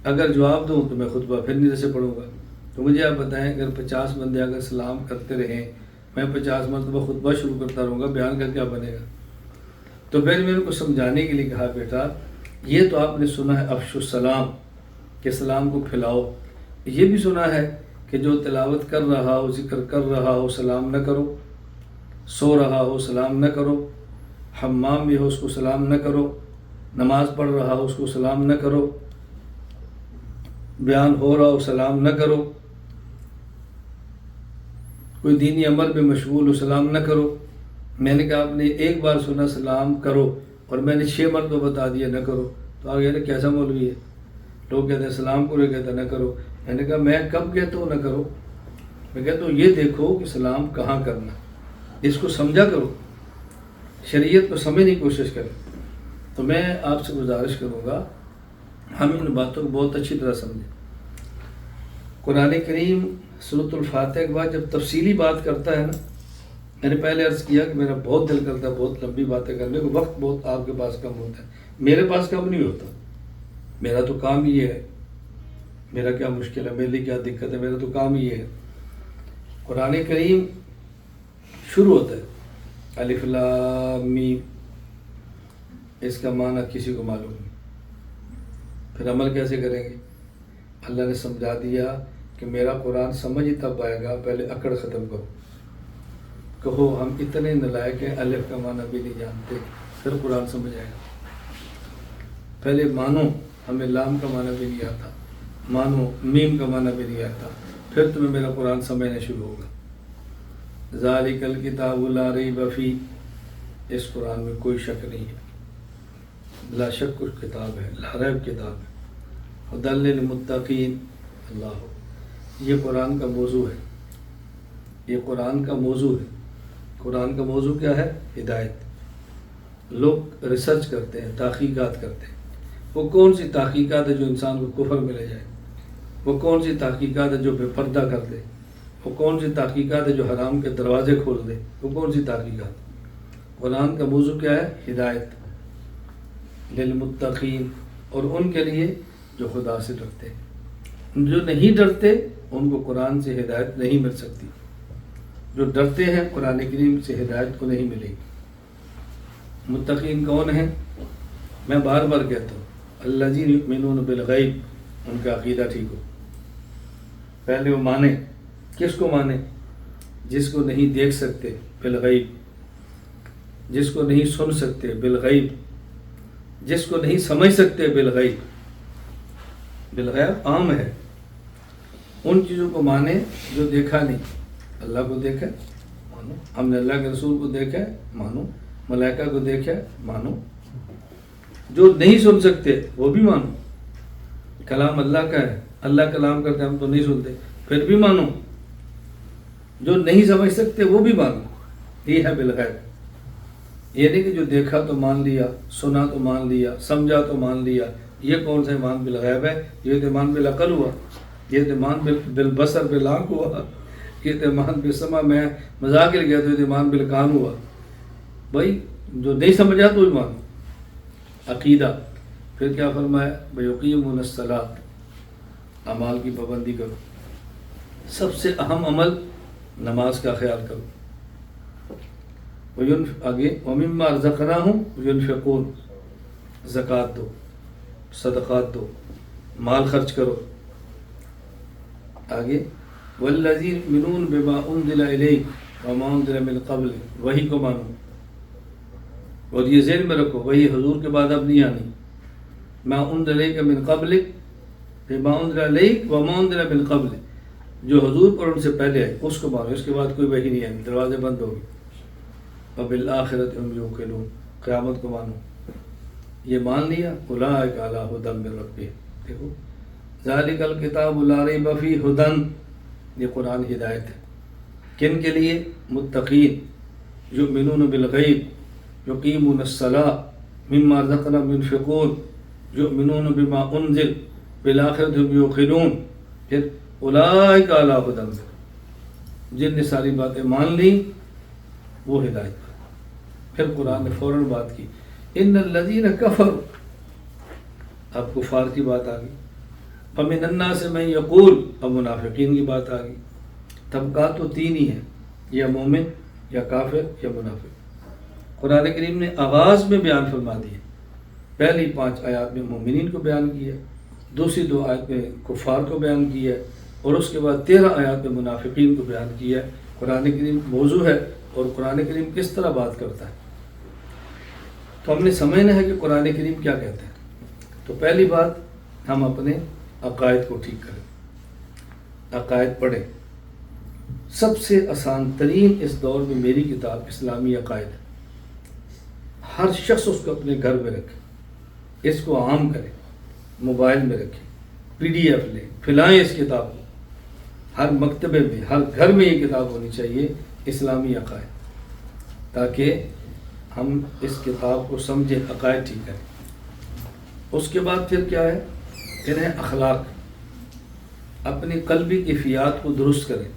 اگر جواب دوں تو میں خطبہ پھر نہیں سے پڑھوں گا۔ تو مجھے آپ بتائیں، اگر 50 بندے اگر سلام کرتے رہیں، میں 50 مرتبہ خطبہ شروع کرتا رہوں گا، بیان کا کیا بنے گا؟ تو پھر میں ان کو سمجھانے کے لیے کہا، بیٹا یہ تو آپ نے سنا ہے افشوا السلام، کہ سلام کو پھیلاؤ۔ یہ بھی سنا ہے کہ جو تلاوت کر رہا ہو، ذکر کر رہا ہو، سلام نہ کرو، سو رہا ہو سلام نہ کرو، حمام بھی ہو اس کو سلام نہ کرو، نماز پڑھ رہا ہو اس کو سلام نہ کرو، بیان ہو رہا ہو سلام نہ کرو، کوئی دینی عمل میں مشغول ہو سلام نہ کرو۔ میں نے کہا آپ نے ایک بار سنا سلام کرو اور میں نے 6 مرتبہ بتا دیا نہ کرو، تو آگے نا کیسا مولوی ہے؟ لوگ کہتے ہیں سلام کرو، کہتے ہیں نہ کرو۔ میں نے کہا میں کب کہتا ہوں نہ کرو؟ میں کہتا ہوں یہ دیکھو کہ سلام کہاں کرنا، اس کو سمجھا کرو، شریعت کو سمجھنے کی کوشش کریں۔ تو میں آپ سے گزارش کروں گا ہم ان باتوں کو بہت اچھی طرح سمجھیں۔ قرآن کریم سورۃ الفاتحہ کے بعد جب تفصیلی بات کرتا ہے نا، میں نے پہلے عرض کیا کہ میرا بہت دل کرتا ہے بہت لمبی باتیں کرنے کو، وقت بہت آپ کے پاس کم ہوتا ہے، میرے پاس کم نہیں ہوتا، میرا تو کام یہ ہے، میرا کیا مشکل ہے، میرے لیے کیا دقت ہے، میرا تو کام یہ ہے۔ قرآن کریم شروع ہوتا ہے الف لام میم، اس کا معنی کسی کو معلوم نہیں، پھر عمل کیسے کریں گے؟ اللہ نے سمجھا دیا کہ میرا قرآن سمجھ ہی تب آئے گا، پہلے اکڑ ختم کرو، کہو ہم اتنے نالائق ہیں الف کا معنی بھی نہیں جانتے، پھر قرآن سمجھ آئے گا۔ پہلے مانو ہمیں لام کا معنی بھی نہیں آتا، مانو میم کا معنی بھی نہیں آتا، پھر تمہیں میرا قرآن سمجھنا شروع ہوگا۔ ذالک الکتاب لا ریب فیہ، اس قرآن میں کوئی شک نہیں ہے، لا شک کچھ کتاب ہے، لا ریب کتاب ہے، ہدی للمتقین۔ اللہ، یہ قرآن کا موضوع ہے، یہ قرآن کا موضوع ہے۔ قرآن کا موضوع کیا ہے؟ ہدایت۔ لوگ ریسرچ کرتے ہیں، تحقیقات کرتے ہیں، وہ کون سی تحقیقات ہے جو انسان کو کفر میں لے جائے؟ وہ کون سی تحقیقات ہے جو بے پردہ کر دے؟ وہ کون سی تحقیقات ہے جو حرام کے دروازے کھول دے؟ وہ کون سی تحقیقات؟ قرآن کا موضوع کیا ہے؟ ہدایت للمتقین، اور ان کے لیے جو خدا سے ڈرتے ہیں۔ جو نہیں ڈرتے ان کو قرآن سے ہدایت نہیں مل سکتی، جو ڈرتے ہیں قرآن کریم سے ہدایت کو نہیں ملے گی۔ متقین کون ہیں؟ میں بار بار کہتا ہوں الذین یؤمنون بالغیب، ان کا عقیدہ ٹھیک ہو. پہلے وہ مانے. کس کو مانے؟ جس کو نہیں دیکھ سکتے بالغیب، جس کو نہیں سن سکتے بالغیب، جس کو نہیں سمجھ سکتے بالغیب. بالغیب عام ہے. ان چیزوں کو مانے جو دیکھا نہیں. اللہ کو دیکھا مانو، ہم نے اللہ کے رسول کو دیکھا مانو، ملائکہ کو دیکھا مانو. جو نہیں سن سکتے وہ بھی مانو. کلام اللہ کا ہے، اللہ کلام کرتے ہم تو نہیں سنتے، پھر بھی مانو. جو نہیں سمجھ سکتے وہ بھی مانو. یہ ہے بالغیب. یہ نہیں کہ جو دیکھا تو مان لیا، سنا تو مان لیا، سمجھا تو مان لیا. یہ کون سا ایمان بالغیب ہے؟ یہ تو ایمان بالعقل ہوا، یہ تو ایمان بالبصر بالآنکھ ہوا، یہ تو ایمان بالسمع. میں مذاق کے لیے گیا تو یہ تو ایمان بالکان ہوا. بھائی جو نہیں سمجھا تو بھی مانو. عقیدہ. پھر کیا فرمایا؟ وَيُقِيمُونَ الصَّلَاةَ، اعمال کی پابندی کرو. سب سے اہم عمل نماز کا خیال کرو. آگے وَمِمَّا رَزَقْنَاهُمْ يُنْفِقُونَ، زکوٰۃ دو، صدقات دو، مال خرچ کرو. آگے وَالَّذِينَ يُؤْمِنُونَ بِمَا أُنزِلَ إِلَيْكَ وَمَا أُنزِلَ مِن قَبْلِكَ، وہی کو مانو. اور یہ ذہن میں رکھو وہی حضور کے بعد اب نہیں آنی. ما انزل الیک من قبلک، بما انزل الیک وما انزل من قبلک، جو حضور پر ان سے پہلے ہے اس کو مانو. اس کے بعد کوئی وحی نہیں آنی، دروازے بند ہوگی. وبالآخرۃ هم یوقنون، قیامت کو مانو. یہ مان لیا. اولئک علی ھدی من ربہم. دیکھو ذالک الکتاب لا ریب فیہ ھدی، یہ قرآن ہدایت ہے. کن کے لیے؟ متقین. یؤمنون بالغیب، یقیمون الصلاۃ، مما رزقناہم ينفقون، یؤمنون بما انزل، بالآخرۃ هم یوقنون. پھر اولئک علی ھدی من ربہم، جن نے ساری باتیں مان لی وہ ہدایت پر. پھر قرآن نے فوراً بات کی ان الذین کفروا، اب کفار کی بات آ گئی. فمن الناس من یقول، اب منافقین کی بات آ گئی. طبقات تو تین ہی ہیں، یا مومن یا کافر یا منافق. قرآن کریم نے آغاز میں بیان فرما دیے. پہلی 5 آیات میں مومنین کو بیان کیا، دوسری 2 آیات میں کفار کو بیان کیا، اور اس کے بعد 13 آیات میں منافقین کو بیان کیا. قرآن کریم موضوع ہے اور قرآن کریم کس طرح بات کرتا ہے. تو ہم نے سمجھنا ہے کہ قرآن کریم کیا کہتا ہے. تو پہلی بات ہم اپنے عقائد کو ٹھیک کریں، عقائد پڑھیں. سب سے آسان ترین اس دور میں میری کتاب اسلامی عقائد ہے. ہر شخص اس کو اپنے گھر میں رکھے، اس کو عام کرے، موبائل میں رکھے، PDF لیں، پھیلائیں اس کتاب کو. ہر مکتبے میں، ہر گھر میں یہ کتاب ہونی چاہیے، اسلامی عقائد، تاکہ ہم اس کتاب کو سمجھیں، عقائد ٹھیک کریں. اس کے بعد پھر کیا ہے؟ پھر ہے اخلاق. اپنی قلبی کیفیات کو درست کریں.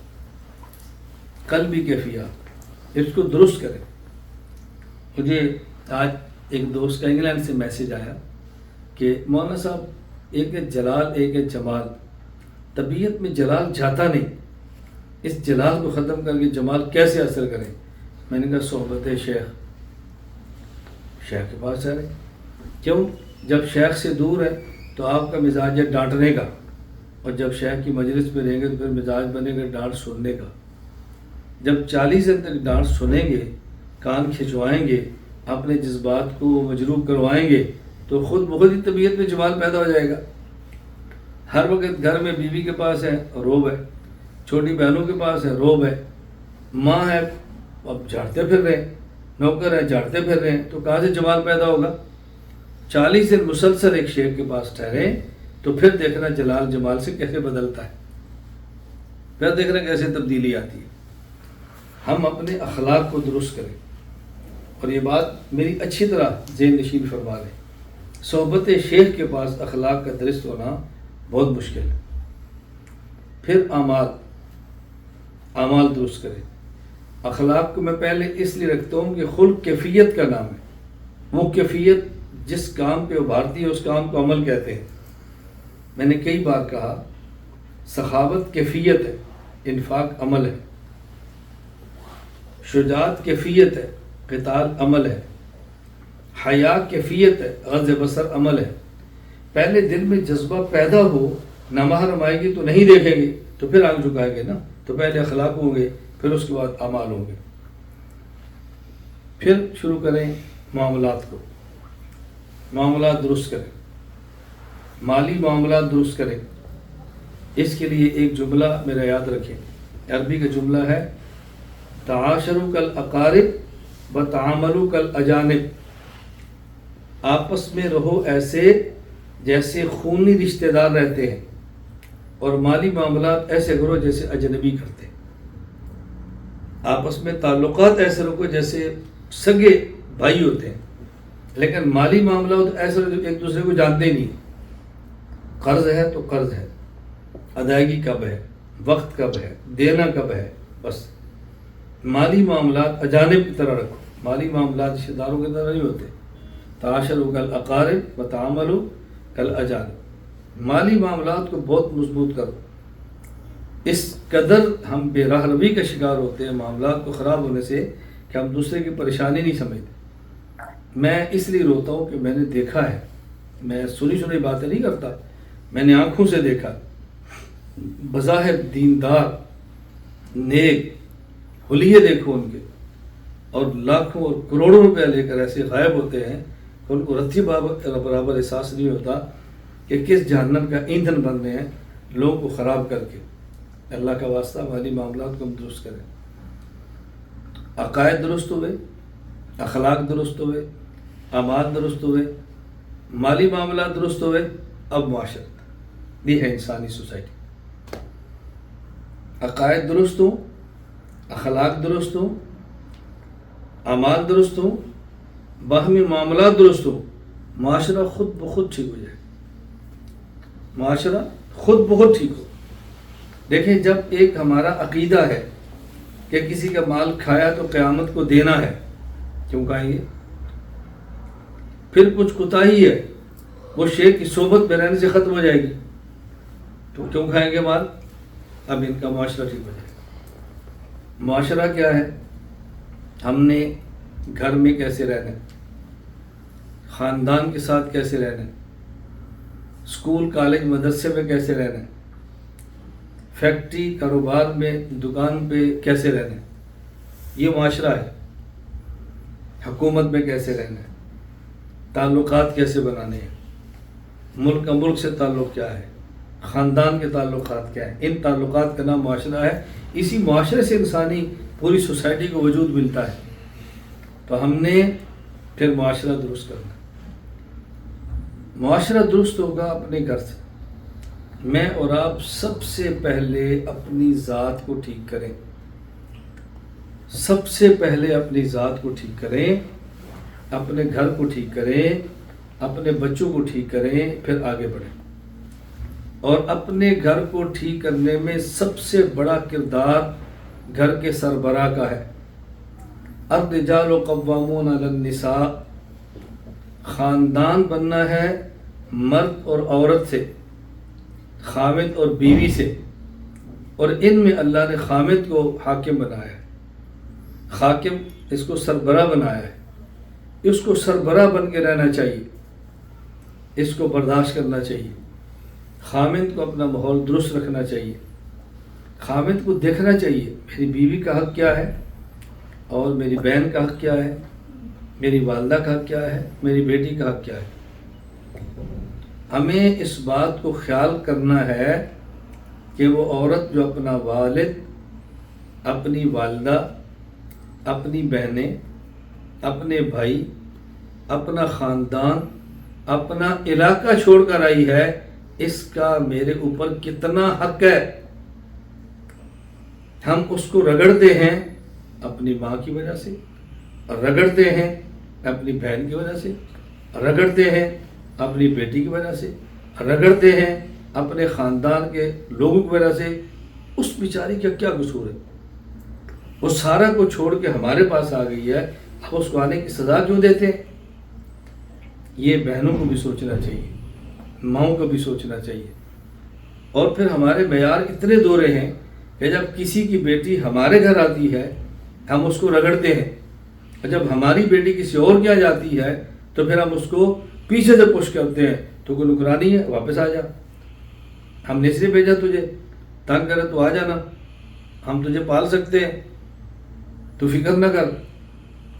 قلبی کیفیات، اس کو درست کریں. مجھے آج ایک دوست کا انگلینڈ سے میسیج آیا کہ مولانا صاحب ایک ہے جلال، ایک ہے جمال. طبیعت میں جلال جاتا نہیں، اس جلال کو ختم کر کے جمال کیسے حاصل کریں؟ میں نے کہا صحبت شیخ کے پاس جا رہے. کیوں؟ جب شیخ سے دور ہے تو آپ کا مزاج ہے ڈانٹنے کا، اور جب شیخ کی مجلس میں رہیں گے تو پھر مزاج بنے گا ڈانٹ سننے کا. جب 40 دن تک ڈانٹ سنیں گے، کان کھنچوائیں گے، اپنے جذبات کو مجروح کروائیں گے، تو خود بخود ہی طبیعت میں جمال پیدا ہو جائے گا. ہر وقت گھر میں بیوی کے پاس ہے روب ہے، چھوٹی بہنوں کے پاس ہے روب ہے، ماں ہے اب جھاڑتے پھر رہے ہیں، نوکر ہے جھاڑتے پھر رہے ہیں، تو کہاں سے جمال پیدا ہوگا؟ 40 دن مسلسل ایک شیخ کے پاس ٹھہرے تو پھر دیکھنا جلال جمال سے کیسے بدلتا ہے، پھر دیکھنا کیسے تبدیلی آتی ہے. ہم اپنے اخلاق کو درست کریں. اور یہ بات میری اچھی طرح ذہن نشین فرما لیں. صحبت شیخ کے پاس اخلاق کا درست ہونا بہت مشکل ہے. پھر اعمال درست کریں. اخلاق کو میں پہلے اس لیے رکھتا ہوں کہ خلق کیفیت کا نام ہے. وہ کیفیت جس کام پہ ابھارتی ہے اس کام کو عمل کہتے ہیں. میں نے کئی بار کہا سخاوت کیفیت ہے، انفاق عمل ہے. شجاعت کیفیت ہے، قتال عمل ہے. حیا کیفیت ہے، غض بصر عمل ہے۔ پہلے دل میں جذبہ پیدا ہو، نامحرم آئے گی تو نہیں دیکھیں گے، تو پھر آنکھ جھکائیں گے نا، تو پہلے اخلاق ہوں گے، پھر اس کے بعد اعمال ہوں گے۔ پھر شروع کریں معاملات کو، معاملات درست کریں، مالی معاملات درست کریں۔ اس کے لیے ایک جملہ میرا یاد رکھیں، عربی کا جملہ ہے تعاشروا کالاقارب وتعاملوا کالاجانب، آپس میں رہو ایسے جیسے خونی رشتہ دار رہتے ہیں، اور مالی معاملات ایسے کرو جیسے اجنبی کرتے ہیں۔ آپس میں تعلقات ایسے رکھو جیسے سگے بھائی ہوتے ہیں، لیکن مالی معاملات ایسے رکھو ایک دوسرے کو جانتے ہی نہیں۔ قرض ہے تو قرض ہے، ادائیگی کب ہے، وقت کب ہے، دینا کب ہے، بس۔ مالی معاملات اجانب کی طرح رکھو، مالی معاملات رشتہ داروں کی طرح نہیں ہوتے۔ تعاشروا کالاقارب وتعاملوا کالاجانب، مالی معاملات کو بہت مضبوط کرو۔ اس قدر ہم بے راہ روی کا شکار ہوتے ہیں معاملات کو خراب ہونے سے کہ ہم دوسرے کی پریشانی نہیں سمجھتے۔ میں اس لیے روتا ہوں کہ میں نے دیکھا ہے، میں سنی باتیں نہیں کرتا، میں نے آنکھوں سے دیکھا، بظاہر دیندار نیک حلیے دیکھو ان کے، اور لاکھوں اور کروڑوں روپے لے کر ایسے غائب ہوتے ہیں کہ ان کو رتی برابر احساس نہیں ہوتا کہ کس جہنم کا ایندھن بن رہے ہیں لوگوں کو خراب کر کے۔ اللہ کا واسطہ مالی معاملات کو ہم درست کریں، عقائد درست ہوئے، اخلاق درست ہوئے، اعمال درست ہوئے، مالی معاملات درست ہوئے، اب معاشرت یہ ہے انسانی سوسائٹی۔ عقائد درست ہوں، اخلاق درست ہوں، اعمال درست ہوں، باہمی معاملات درست ہوں، معاشرہ خود بخود ٹھیک ہو جائے، معاشرہ خود بخود ٹھیک ہو۔ دیکھیں، جب ایک ہمارا عقیدہ ہے کہ کسی کا مال کھایا تو قیامت کو دینا ہے، کیوں کھائیں گے؟ پھر کچھ کوتاہی ہے، وہ شیخ کی صحبت میں رہنے سے ختم ہو جائے گی، تو کیوں کھائیں گے مال؟ اب ان کا معاشرہ ٹھیک ہو جائے گا۔ معاشرہ کیا ہے؟ ہم نے گھر میں کیسے رہنا ہے، خاندان کے ساتھ کیسے رہنا ہے، اسکول کالج مدرسے میں کیسے رہنا ہے، فیکٹری کاروبار میں دکان پہ کیسے رہنا ہے، یہ معاشرہ ہے۔ حکومت میں کیسے رہنا ہے، تعلقات کیسے بنانے ہیں، ملک کا ملک سے تعلق کیا ہے، خاندان کے تعلقات کیا ہیں، ان تعلقات کا نام معاشرہ ہے۔ اسی معاشرے سے انسانی پوری سوسائٹی کو وجود ملتا ہے، تو ہم نے پھر معاشرہ درست کرنا۔ معاشرہ درست ہوگا اپنے گھر سے۔ میں اور آپ سب سے پہلے اپنی ذات کو ٹھیک کریں، سب سے پہلے اپنی ذات کو ٹھیک کریں، اپنے گھر کو ٹھیک کریں، اپنے بچوں کو ٹھیک کریں، پھر آگے بڑھیں۔ اور اپنے گھر کو ٹھیک کرنے میں سب سے بڑا کردار گھر کے سربراہ کا ہے۔ الرجال قوامون علی النساء، خاندان بننا ہے مرد اور عورت سے، خامد اور بیوی سے، اور ان میں اللہ نے خامد کو حاکم بنایا ہے، حاکم اس کو سربراہ بنایا ہے۔ اس کو سربراہ بن کے رہنا چاہیے، اس کو برداشت کرنا چاہیے۔ خامد کو اپنا ماحول درست رکھنا چاہیے، خامد کو دیکھنا چاہیے میری بیوی کا حق کیا ہے، اور میری بہن کا حق کیا ہے، میری والدہ کا حق کیا ہے، میری بیٹی کا حق کیا ہے۔ ہمیں اس بات کو خیال کرنا ہے کہ وہ عورت جو اپنا والد، اپنی والدہ، اپنی بہنیں، اپنے بھائی، اپنا خاندان، اپنا علاقہ چھوڑ کر آئی ہے، اس کا میرے اوپر کتنا حق ہے۔ ہم اس کو رگڑتے ہیں اپنی ماں کی وجہ سے، رگڑتے ہیں اپنی بہن کی وجہ سے، رگڑتے ہیں اپنی بیٹی کی وجہ سے، رگڑتے ہیں اپنے خاندان کے لوگوں کی وجہ سے۔ اس بیچاری کا کیا قصور ہے؟ وہ سارا کو چھوڑ کے ہمارے پاس آ گئی ہے، اب اس کو آنے کی سزا کیوں دیتے ہیں؟ یہ بہنوں کو بھی سوچنا چاہیے، ماؤں کو بھی سوچنا چاہیے۔ اور پھر ہمارے معیار اتنے دورے ہیں کہ جب کسی کی بیٹی ہمارے گھر آتی ہے ہم اس کو رگڑتے ہیں، اور جب ہماری بیٹی کسی اور کے یہاں جاتی ہے تو پھر ہم اس کو پیچھے سے پش کرتے ہیں، تو کوئی نکرانی ہے، واپس آ جا، ہم نے اس لیے بھیجا تجھے، تنگ کرے تو آ جانا، ہم تجھے پال سکتے ہیں، تو فکر نہ کر۔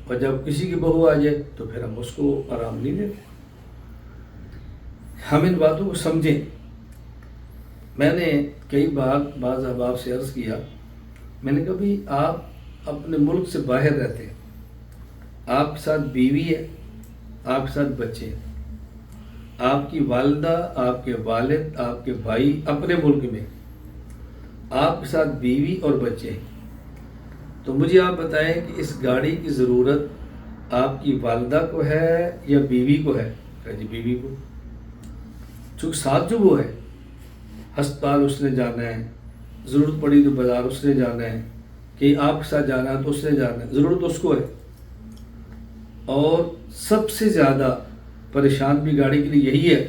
اور جب کسی کی بہو آ جائے تو پھر ہم اس کو آرام نہیں دیتے۔ ہم ان باتوں کو سمجھیں۔ میں نے کئی بار بعض احباب سے عرض کیا، میں نے کہا بھی آپ اپنے ملک سے باہر رہتے ہیں، آپ کے ساتھ بیوی ہے، آپ کے ساتھ بچے ہیں، آپ کی والدہ، آپ کے والد، آپ کے بھائی اپنے ملک میں، آپ کے ساتھ بیوی اور بچے ہیں، تو مجھے آپ بتائیں کہ اس گاڑی کی ضرورت آپ کی والدہ کو ہے یا بیوی کو ہے؟ کہا جی بیوی کو، چونکہ ساتھ جو وہ ہے، ہسپتال اس نے جانا ہے، ضرورت پڑی تو بازار اس نے جانا ہے، کہ آپ کے ساتھ جانا ہے تو اس نے جانا ہے، ضرورت اس کو ہے۔ اور سب سے زیادہ پریشان بھی گاڑی کے لیے یہی ہے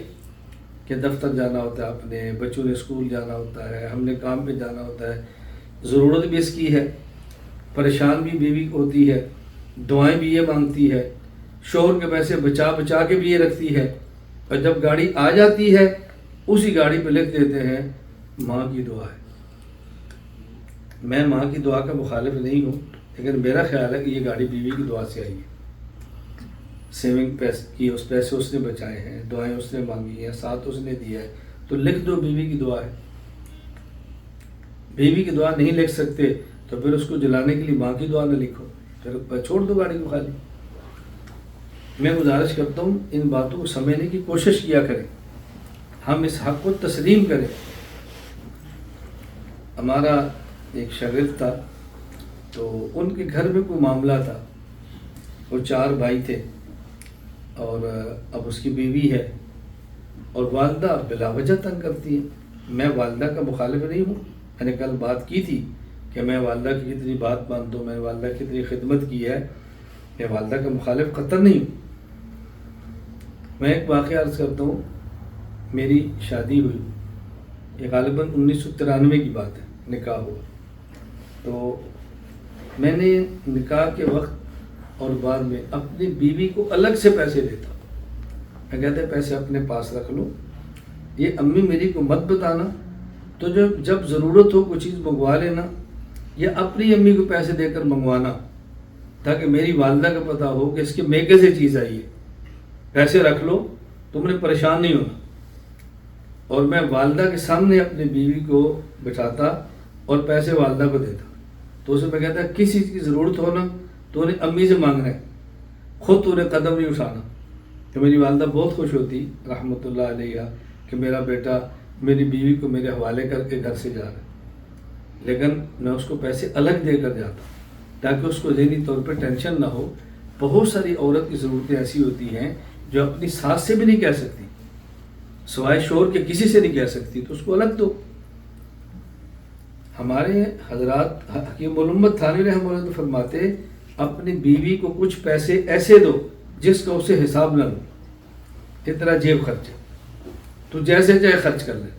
کہ دفتر جانا ہوتا ہے، اپنے بچوں نے اسکول جانا ہوتا ہے، ہم نے کام پہ جانا ہوتا ہے، ضرورت بھی اس کی ہے، پریشان بھی بیوی ہوتی ہے، دعائیں بھی یہ مانگتی ہے، شوہر کے پیسے بچا بچا کے بھی یہ رکھتی ہے، اور جب گاڑی آ جاتی ہے اسی گاڑی پہ لکھ دیتے ہیں ماں کی دعا ہے۔ میں ماں کی دعا کا مخالف نہیں ہوں، لیکن میرا خیال ہے کہ یہ گاڑی بیوی کی دعا سے آئی ہے، سیونگ پیسے کی، اس پیسے اس نے بچائے ہیں، دعائیں اس نے مانگی ہیں، ساتھ اس نے دیا ہے، تو لکھ دو بیوی کی دعا ہے۔ بیوی کی دعا نہیں لکھ سکتے تو پھر اس کو جلانے کے لیے ماں کی دعا نہ لکھو، پھر چھوڑ دو گاڑی کو خالی۔ میں گزارش کرتا ہوں ان باتوں کو سمجھنے کی کوشش کیا کریں، ہم اس حق کو تسلیم کریں۔ ہمارا ایک شاگرد تھا، تو ان کے گھر میں کوئی معاملہ تھا، وہ 4 بھائی تھے، اور اب اس کی بیوی ہے، اور والدہ بلا وجہ تنگ کرتی ہے۔ میں والدہ کا مخالف نہیں ہوں، میں نے کل بات کی تھی کہ میں والدہ کی کتنی بات مانتا ہوں، میں نے والدہ کی کتنی خدمت کی ہے، میں والدہ کا مخالف قطعاً نہیں ہوں۔ میں ایک واقعہ عرض کرتا ہوں، میری شادی ہوئی، یہ غالباً 1993 کی بات ہے، نکاح ہوا، تو میں نے نکاح کے وقت اور بعد میں اپنی بیوی کو الگ سے پیسے دیتا، میں کہتا پیسے اپنے پاس رکھ لو، یہ امی میری کو مت بتانا، تو جب ضرورت ہو کوئی چیز منگوا لینا، یا اپنی امی کو پیسے دے کر منگوانا، تاکہ میری والدہ کا پتہ ہو کہ اس کے میکے سے چیز آئی ہے، پیسے رکھ لو، تم نے پریشان نہیں ہونا۔ اور میں والدہ کے سامنے اپنی بیوی کو بٹھاتا اور پیسے والدہ کو دیتا، تو اسے میں کہتا کسی چیز کی ضرورت ہو نا تو انہیں امی سے مانگنا ہے، خود تو انہیں قدم نہیں اٹھانا۔ تو میری والدہ بہت خوش ہوتی رحمۃ اللہ علیہ کہ میرا بیٹا میری بیوی کو میرے حوالے کر کے گھر سے جا رہا ہے، لیکن میں اس کو پیسے الگ دے کر جاتا تاکہ اس کو ذہنی طور پہ ٹینشن نہ ہو۔ بہت ساری عورت کی ضرورتیں ایسی ہوتی ہیں جو اپنی ساس سے بھی نہیں کہہ سکتی، سوائے شوہر کے کسی سے نہیں کہہ سکتی، تو اس کو الگ دو۔ ہمارے حضرات حکیم الامت تھانوی رحمہ اللہ فرماتے اپنی بیوی کو کچھ پیسے ایسے دو جس کا اسے حساب نہ لو، اتنا جیب خرچ ہے، تو جیسے چاہے خرچ کر لے۔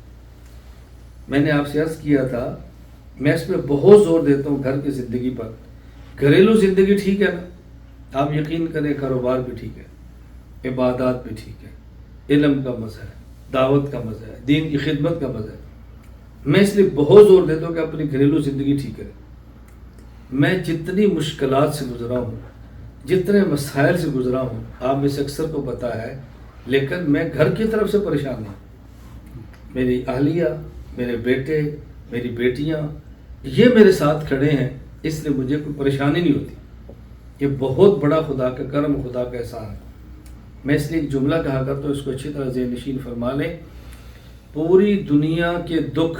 میں نے آپ سے عرض کیا تھا، میں اس پہ بہت زور دیتا ہوں گھر کی زندگی پر۔ گھریلو زندگی ٹھیک ہے نا، آپ یقین کریں، کاروبار بھی ٹھیک ہے، عبادات بھی ٹھیک ہے، علم کا مزہ ہے، دعوت کا مزہ ہے، دین کی خدمت کا مزہ ہے۔ میں اس لیے بہت زور دیتا ہوں کہ اپنی گھریلو زندگی ٹھیک کریں۔ میں جتنی مشکلات سے گزرا ہوں، جتنے مسائل سے گزرا ہوں، آپ میں سے اکثر کو پتہ ہے، لیکن میں گھر کی طرف سے پریشان نہیں۔ میری اہلیہ، میرے بیٹے، میری بیٹیاں، یہ میرے ساتھ کھڑے ہیں، اس لیے مجھے کوئی پریشانی نہیں ہوتی۔ یہ بہت بڑا خدا کا کرم، خدا کا احسان ہے۔ میں اس لیے ایک جملہ کہا کرتا ہوں، اس کو اچھی طرح ذہن نشین فرما لیں، پوری دنیا کے دکھ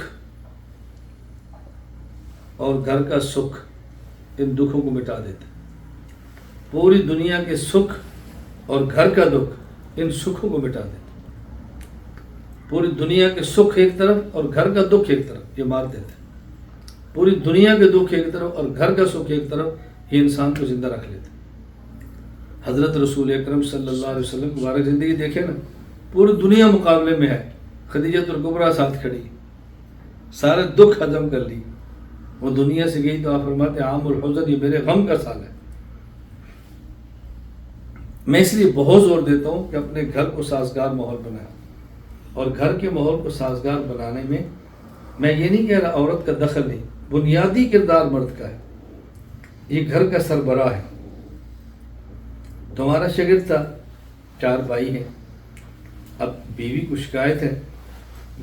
اور گھر کا سکھ ان دکھوں کو مٹا دیتے ہیں۔ پوری دنیا کے سکھ اور گھر کا دکھ ان سکھوں کو مٹا دیتے ہیں۔ پوری دنیا کے سکھ ایک طرف اور گھر کا دکھ ایک طرف، یہ مار دیتے ہیں۔ پوری دنیا کے دکھ ایک طرف اور گھر کا سکھ ایک طرف، یہ انسان کو زندہ رکھ لیتے ہیں۔ حضرت رسول اکرم صلی اللہ علیہ وسلم کی مبارک زندگی دیکھیں نا، پوری دنیا مقابلے میں ہے، خدیجۃ الکبریٰ ساتھ کھڑی، سارے دکھ ہضم کر لی، وہ دنیا سے گئی تو آپ فرماتے عام الحزن، یہ میرے غم کا سال ہے۔ میں اس لیے بہت زور دیتا ہوں کہ اپنے گھر کو سازگار ماحول بنائیں، اور گھر کے ماحول کو سازگار بنانے میں یہ نہیں کہہ رہا عورت کا دخل نہیں، بنیادی کردار مرد کا ہے، یہ گھر کا سربراہ ہے۔ تمہارا شاگرد تھا، 4 بھائی ہیں، اب بیوی کو شکایت ہے،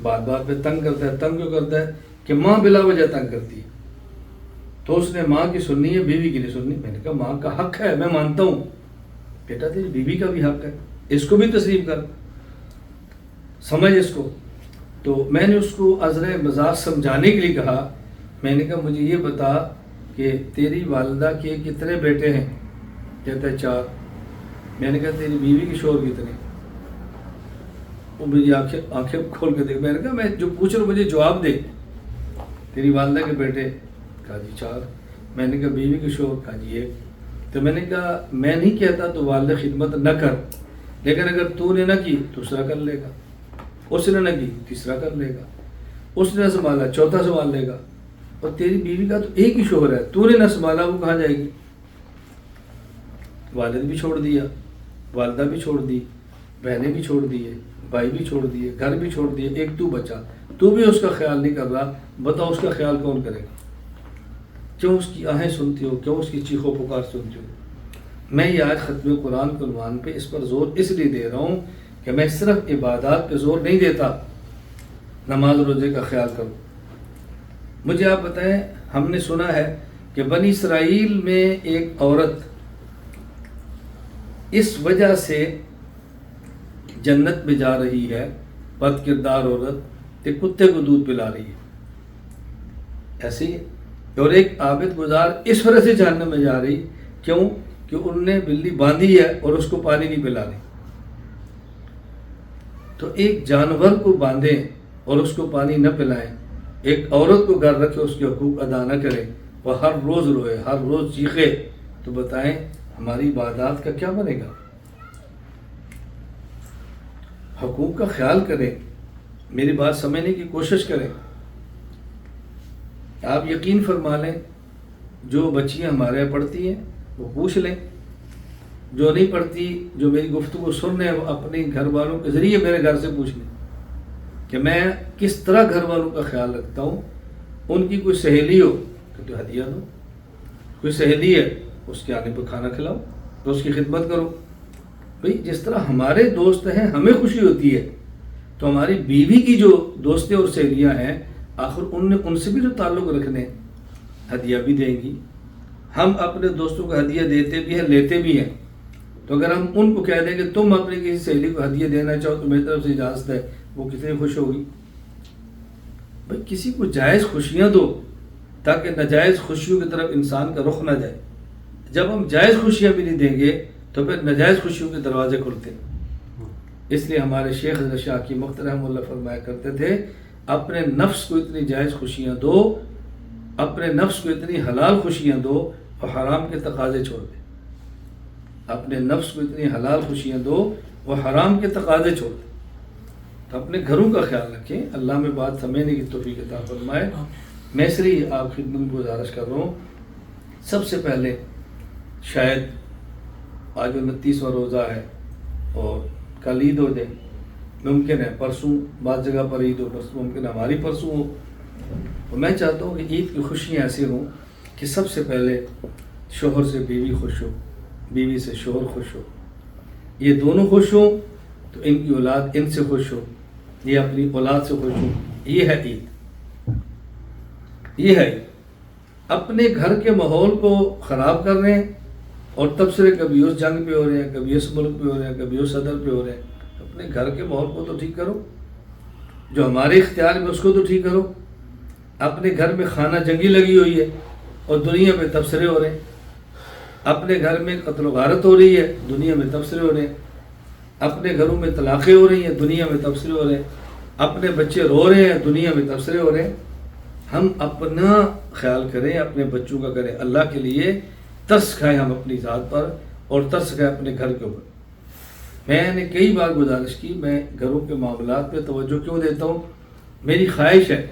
بات بات پہ تنگ کرتا ہے۔ تنگ کیوں کرتا ہے؟ کہ ماں بلا وجہ تنگ کرتی ہے، تو اس نے ماں کی سننی ہے، بیوی کی نہیں سننی۔ میں نے کہا ماں کا حق ہے، میں مانتا ہوں، بیٹا تیری بیوی کا بھی حق ہے، اس کو بھی تسلیم کر، سمجھ اس کو۔ تو میں نے اس کو عذر مزاج سمجھانے کے لیے کہا، میں نے کہا مجھے یہ بتا کہ تیری والدہ کے کتنے بیٹے ہیں؟ کہتا ہے 4۔ میں نے کہا تیری بیوی کے شوہر کتنے؟ وہ میری آنکھیں کھول کے دیکھ۔ میں نے کہا میں جو پوچھ رہا ہوں مجھے جواب دے، تیری والدہ کے بیٹے؟ کہا جی 4۔ میں نے کہا بیوی کے شوہر؟ کہا جی 1۔ تو میں نے کہا میں نہیں کہتا تو والدہ خدمت نہ کر، لیکن اگر تو نے نہ کی دوسرا کر لے گا، اس نے نہ کی تیسرا کر لے گا، اس نے نہ سنبھالا چوتھا سنبھال لے گا، اور تیری بیوی کا تو ایک ہی شوہر ہے، تو نے نہ سنبھالا وہ کہاں جائے گی؟ والد بھی چھوڑ دیا، والدہ بھی چھوڑ دی، بہنیں بھی چھوڑ دیے، بھائی بھی چھوڑ دیے، گھر بھی چھوڑ دیے، ایک تو بچا، تو بھی اس کا خیال نہیں کر رہا، بتاؤ اس کا خیال کون کرے گا؟ کیوں اس کی آہیں سنتی ہو؟ کیوں اس کی چیخ و پکار سنتی ہو؟ میں یہ آج ختم قرآن کے عنوان پہ اس پر زور اس لیے دے رہا ہوں کہ میں صرف عبادات پہ زور نہیں دیتا، نماز روزے کا خیال کرو۔ مجھے آپ بتائیں، ہم نے سنا ہے کہ بنی اسرائیل میں ایک عورت اس وجہ سے جنت میں جا رہی ہے، بد کردار عورت، کہ کتے کو دودھ پلا رہی ہے، ایسے ہی ہے۔ اور ایک عابد گزار اس وجہ سے جہنم میں جا رہی، کیوں؟ کہ ان نے بلی باندھی ہے اور اس کو پانی نہیں پلا رہی۔ تو ایک جانور کو باندھیں اور اس کو پانی نہ پلائیں، ایک عورت کو گھر رکھے اس کے حقوق ادا نہ کرے، وہ ہر روز روئے، ہر روز چیخے، تو بتائیں ہماری عبادات کا کیا بنے گا؟ حقوق کا خیال کریں، میری بات سمجھنے کی کوشش کریں۔ آپ یقین فرما لیں، جو بچیاں ہمارے یہاں پڑھتی ہیں وہ پوچھ لیں، جو نہیں پڑھتی، جو میری گفتگو سن رہے ہیں، وہ اپنے گھر والوں کے ذریعے میرے گھر سے پوچھ لیں کہ میں کس طرح گھر والوں کا خیال رکھتا ہوں۔ ان کی کوئی سہیلی ہو تو ہدیہ دو، کوئی سہیلی ہے اس کے آنے پہ کھانا کھلاؤ، تو اس کی خدمت کرو۔ بھئی جس طرح ہمارے دوست ہیں ہمیں خوشی ہوتی ہے، تو ہماری بیوی کی جو دوستیں اور سہیلیاں ہیں، آخر ان سے بھی تو تعلق رکھنے، ہدیہ بھی دیں گی۔ ہم اپنے دوستوں کو ہدیہ دیتے بھی ہیں، لیتے بھی ہیں، تو اگر ہم ان کو کہہ دیں کہ تم اپنی کسی سہیلی کو ہدیہ دینا چاہو تو میری طرف سے اجازت ہے، وہ کتنی خوش ہوگی؟ بھئی کسی کو جائز خوشیاں دو تاکہ ناجائز خوشیوں کی طرف انسان کا رخ نہ جائے۔ جب ہم جائز خوشیاں بھی نہیں دیں گے تو پھر ناجائز خوشیوں کے دروازے کھلتے ہیں۔ اس لیے ہمارے شیخ حضرت شاہ کی مخت رحمہ اللہ فرمایا کرتے تھے، اپنے نفس کو اتنی جائز خوشیاں دو، اپنے نفس کو اتنی حلال خوشیاں دو اور حرام کے تقاضے چھوڑ دیں۔ اپنے نفس کو اتنی حلال خوشیاں دو اور حرام کے تقاضے چھوڑ دیں۔ تو اپنے گھروں کا خیال رکھیں، اللہ میں بات سمجھنے کی توفیق عطا فرمائے۔ میں اس لیے آپ خدمت میں گزارش کر رہا ہوں، سب سے پہلے شاید آج 29واں روزہ ہے اور کل عید ہو جائے، ممکن ہے پرسوں بعض جگہ پر عید ہو، پرسوں ممکن ہے ہماری پرسوں ہو، تو میں چاہتا ہوں کہ عید کی خوشیاں ایسے ہوں کہ سب سے پہلے شوہر سے بیوی خوش ہو، بیوی سے شوہر خوش ہو، یہ دونوں خوش ہوں تو ان کی اولاد ان سے خوش ہو، یہ اپنی اولاد سے خوش ہو۔ یہ ہے عید، یہ ہے عید۔ اپنے گھر کے ماحول کو خراب کر رہے ہیں اور تبصرے کبھی اس جنگ پہ ہو رہے ہیں، کبھی اس ملک پہ ہو رہے ہیں، کبھی اس صدر پہ ہو رہے ہیں۔ اپنے گھر کے ماحول کو تو ٹھیک کرو، جو ہمارے اختیار میں اس کو تو ٹھیک کرو۔ اپنے گھر میں خانہ جنگی لگی ہوئی ہے اور دنیا میں تبصرے ہو رہے ہیں، اپنے گھر میں قتل و غارت ہو رہی ہے، دنیا میں تبصرے ہو رہے ہیں، اپنے گھروں میں طلاقیں ہو رہی ہیں، دنیا میں تبصرے ہو رہے ہیں، اپنے بچے رو رہے ہیں، دنیا میں تبصرے ہو رہے ہیں۔ ہم اپنا خیال کریں، اپنے بچوں کا کریں، اللہ کے لیے ترس کھائیں ہم اپنی ذات پر اور ترس کھائیں اپنے گھر کے اوپر۔ میں نے کئی بار گزارش کی، میں گھروں کے معاملات پہ توجہ کیوں دیتا ہوں؟ میری خواہش ہے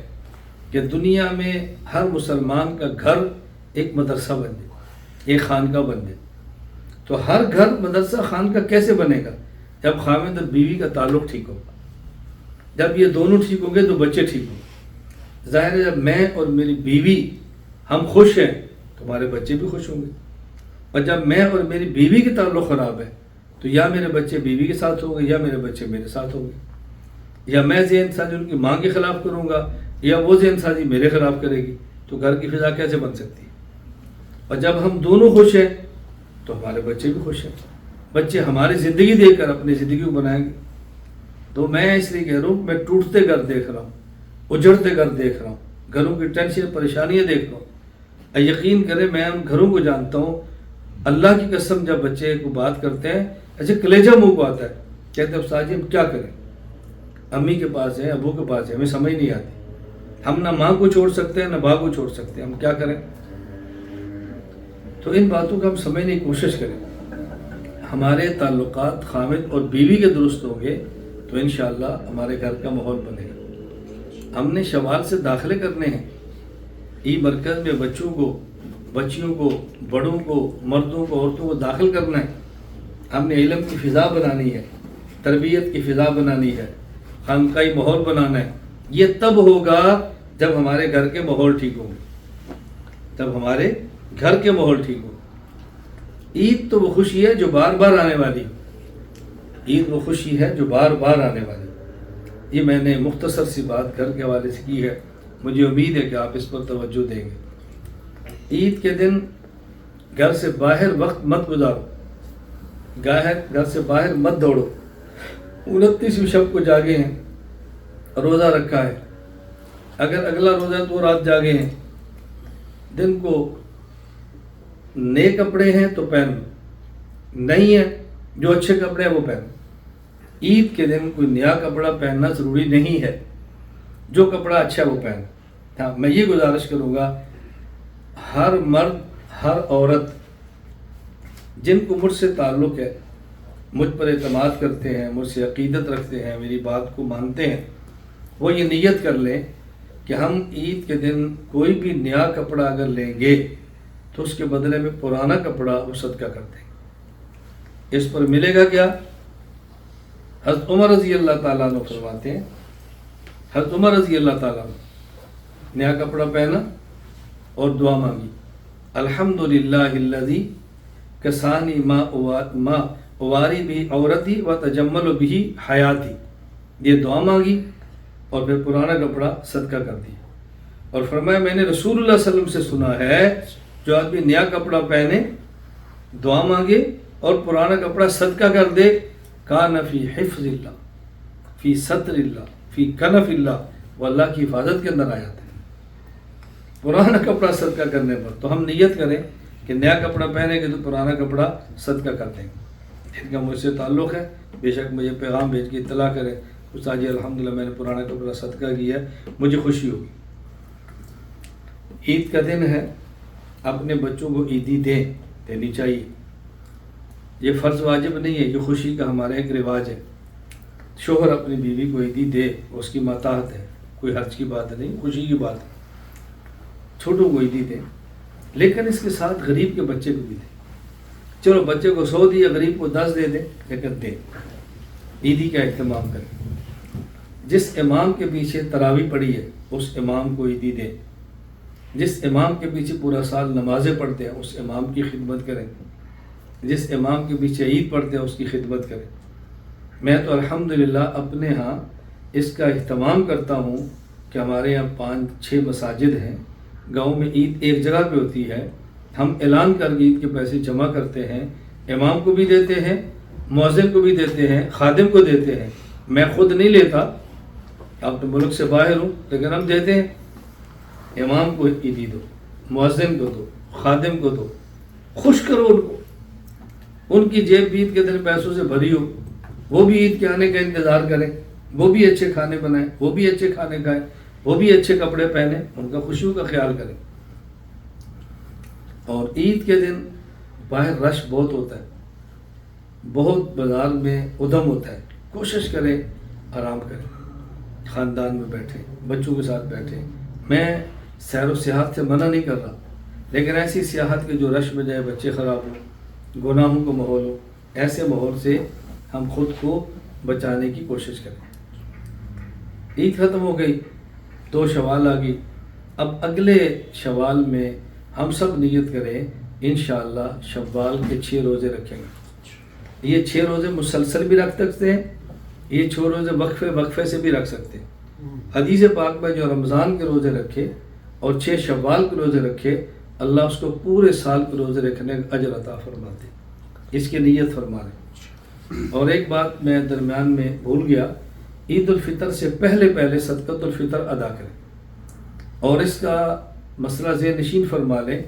کہ دنیا میں ہر مسلمان کا گھر ایک مدرسہ بن جائے، ایک خانقاہ بن جائے۔ تو ہر گھر مدرسہ خان کا کیسے بنے گا؟ جب خاوند اور بیوی کا تعلق ٹھیک ہوگا، جب یہ دونوں ٹھیک ہوں گے تو بچے ٹھیک ہوں گے۔ ظاہر ہے جب میں اور میری بیوی ہم خوش ہیں تو ہمارے بچے بھی خوش ہوں گے، اور جب میں اور میری بیوی کے تعلق خراب ہے تو یا میرے بچے بیوی کے ساتھ ہوں گے یا میرے بچے میرے ساتھ ہوں گے، یا میں ذہن سازی ان کی ماں کے خلاف کروں گا یا وہ ذہن سازی میرے خلاف کرے گی، تو گھر کی فضا کیسے بن سکتی ہے؟ اور جب ہم دونوں خوش ہیں تو ہمارے بچے بھی خوش ہیں، بچے ہماری زندگی دیکھ کر اپنی زندگی کو بنائیں گے۔ تو میں اس لیے کہہ رہا ہوں، میں ٹوٹتے گھر دیکھ رہا ہوں، اجڑتے گھر دیکھ رہا ہوں، گھروں کی ٹینشن پریشانیاں دیکھ رہا ہوں۔ یقین کریں میں ان گھروں کو جانتا ہوں، اللہ کی قسم جب بچے کو بات کرتے ہیں ایسے کلیجہ منہ کو آتا ہے، کہتے ہیں استاد جی ہم کیا کریں، امی کے پاس ہیں ابو کے پاس ہے، ہمیں سمجھ نہیں آتی، ہم نہ ماں کو چھوڑ سکتے ہیں نہ باپ کو چھوڑ سکتے ہیں، ہم کیا کریں؟ تو ان باتوں کو ہم سمجھنے کی کوشش کریں۔ ہمارے تعلقات خاوند اور بیوی کے درست ہوں گے تو انشاءاللہ ہمارے گھر کا ماحول بنے گا۔ ہم نے شوال سے داخلے کرنے ہیں، ای مرکز میں بچوں کو، بچیوں کو، بڑوں کو، مردوں کو، عورتوں کو داخل کرنا ہے۔ ہم نے علم کی فضا بنانی ہے، تربیت کی فضا بنانی ہے، خانقاہی ماحول بنانا ہے۔ یہ تب ہوگا جب ہمارے گھر کے ماحول ٹھیک ہوں گے، جب ہمارے گھر کے ماحول ٹھیک ہوں۔ عید تو وہ خوشی ہے جو بار بار آنے والی، عید وہ خوشی ہے جو بار بار آنے والی۔ یہ میں نے مختصر سی بات گھر کے حوالے سے کی ہے، مجھے امید ہے کہ آپ اس پر توجہ دیں گے۔ عید کے دن گھر سے باہر وقت مت گزارو، گھر سے باہر مت دوڑو۔ 29ویں شب کو جاگے ہیں، روزہ رکھا ہے، اگر اگلا روزہ تو رات جاگے ہیں، دن کو نئے کپڑے ہیں تو پہنو، نہیں ہے جو اچھے کپڑے ہیں وہ پہنو۔ عید کے دن کوئی نیا کپڑا پہننا ضروری نہیں ہے، جو کپڑا اچھا ہے وہ پہنو۔ ہاں میں یہ گزارش کروں گا، ہر مرد ہر عورت جن کو مجھ سے تعلق ہے، مجھ پر اعتماد کرتے ہیں، مجھ سے عقیدت رکھتے ہیں، میری بات کو مانتے ہیں، وہ یہ نیت کر لیں کہ ہم عید کے دن کوئی بھی نیا کپڑا اگر لیں گے تو اس کے بدلے میں پرانا کپڑا وہ صدقہ کر دیں گے۔ اس پر ملے گا کیا؟ حضرت عمر رضی اللہ تعالیٰ عنہ فرماتے ہیں، حضرت عمر رضی اللہ تعالیٰ عنہ نیا کپڑا پہنا اور دعا مانگی، الحمدللہ الذی کسانی ما اواری بھی عورتی و تجمل بھی حیاتی، یہ دعا مانگی اور پھر پرانا کپڑا صدقہ کر دیا۔ اور فرمایا میں نے رسول اللہ صلی اللہ علیہ وسلم سے سنا ہے، جو آدمی نیا کپڑا پہنے، دعا مانگے اور پرانا کپڑا صدقہ کر دے، کان فی حفظ اللہ، فی ستر اللہ، فی کنف اللہ، وہ اللہ کی حفاظت کے اندر آ جاتا ہے پرانا کپڑا صدقہ کرنے پر۔ تو ہم نیت کریں کہ نیا کپڑا پہنیں گے تو پرانا کپڑا صدقہ کر دیں گے۔ ان کا مجھ سے تعلق ہے، بے شک مجھے پیغام بھیج کے اطلاع کرے، استاد جی الحمدللہ میں نے پرانا کپڑا صدقہ کیا، مجھے خوشی ہوگی۔ عید کا دن ہے، اپنے بچوں کو عیدی دینی چاہیے۔ یہ فرض واجب نہیں ہے، یہ خوشی کا ہمارا ایک رواج ہے۔ شوہر اپنی بیوی کو عیدی دے، اس کی ماتحت ہے، کوئی حرج کی بات نہیں، خوشی کی بات ہے۔ چھوٹوں کو عیدی دیں، لیکن اس کے ساتھ غریب کے بچے کو بھی دیں۔ چلو بچے کو 100 دیے، غریب کو 10 دے دیں، لیکن دیں، عیدی کا اہتمام کریں۔ جس امام کے پیچھے تراویح پڑھی ہے اس امام کو عیدی دیں، جس امام کے پیچھے پورا سال نمازیں پڑھتے ہیں اس امام کی خدمت کریں، جس امام کے پیچھے عید پڑھتے ہیں اس کی خدمت کریں۔ میں تو الحمدللہ اپنے ہاں اس کا اہتمام کرتا ہوں کہ ہمارے یہاں 5-6 مساجد ہیں، گاؤں میں عید ایک جگہ پہ ہوتی ہے، ہم اعلان کر کے عید کے پیسے جمع کرتے ہیں، امام کو بھی دیتے ہیں، مؤذن کو بھی دیتے ہیں، خادم کو دیتے ہیں۔ میں خود نہیں لیتا، اب تو ملک سے باہر ہوں، لیکن ہم دیتے ہیں۔ امام کو عیدی دو، مؤذن کو دو، خادم کو دو، خوش کرو ان کو، ان کی جیب بھی عید کے دن پیسوں سے بھری ہو، وہ بھی عید کے آنے کا انتظار کریں، وہ بھی اچھے کھانے بنائیں، وہ بھی اچھے کھانے کھائیں، وہ بھی اچھے کپڑے پہنیں، ان کا خوشیوں کا خیال کریں۔ اور عید کے دن باہر رش بہت ہوتا ہے، بہت بازار میں ادھم ہوتا ہے، کوشش کریں آرام کریں، خاندان میں بیٹھیں، بچوں کے ساتھ بیٹھیں۔ میں سیر و سیاحت سے منع نہیں کر رہا، لیکن ایسی سیاحت کے جو رش میں جائے بچے خراب ہوں گناہوں کا ماحول ہو، ایسے ماحول سے ہم خود کو بچانے کی کوشش کریں۔ عید ختم ہو گئی، 2 شوال آ گئی، اب اگلے شوال میں ہم سب نیت کریں انشاءاللہ شوال کے 6 روزے رکھیں گے۔ یہ 6 روزے مسلسل بھی رکھ سکتے ہیں، یہ 6 روزے وقفے سے بھی رکھ سکتے ہیں۔ حدیث پاک میں جو رمضان کے روزے رکھے اور 6 شوال کے روزے رکھے، اللہ اس کو پورے سال کے روزے رکھنے کا اجر عطا فرماتے، اس کی نیت فرما دیں۔ اور ایک بات میں درمیان میں بھول گیا، عید الفطر سے پہلے صدقۃ الفطر ادا کریں، اور اس کا مسئلہ ذہن نشین فرما لیں۔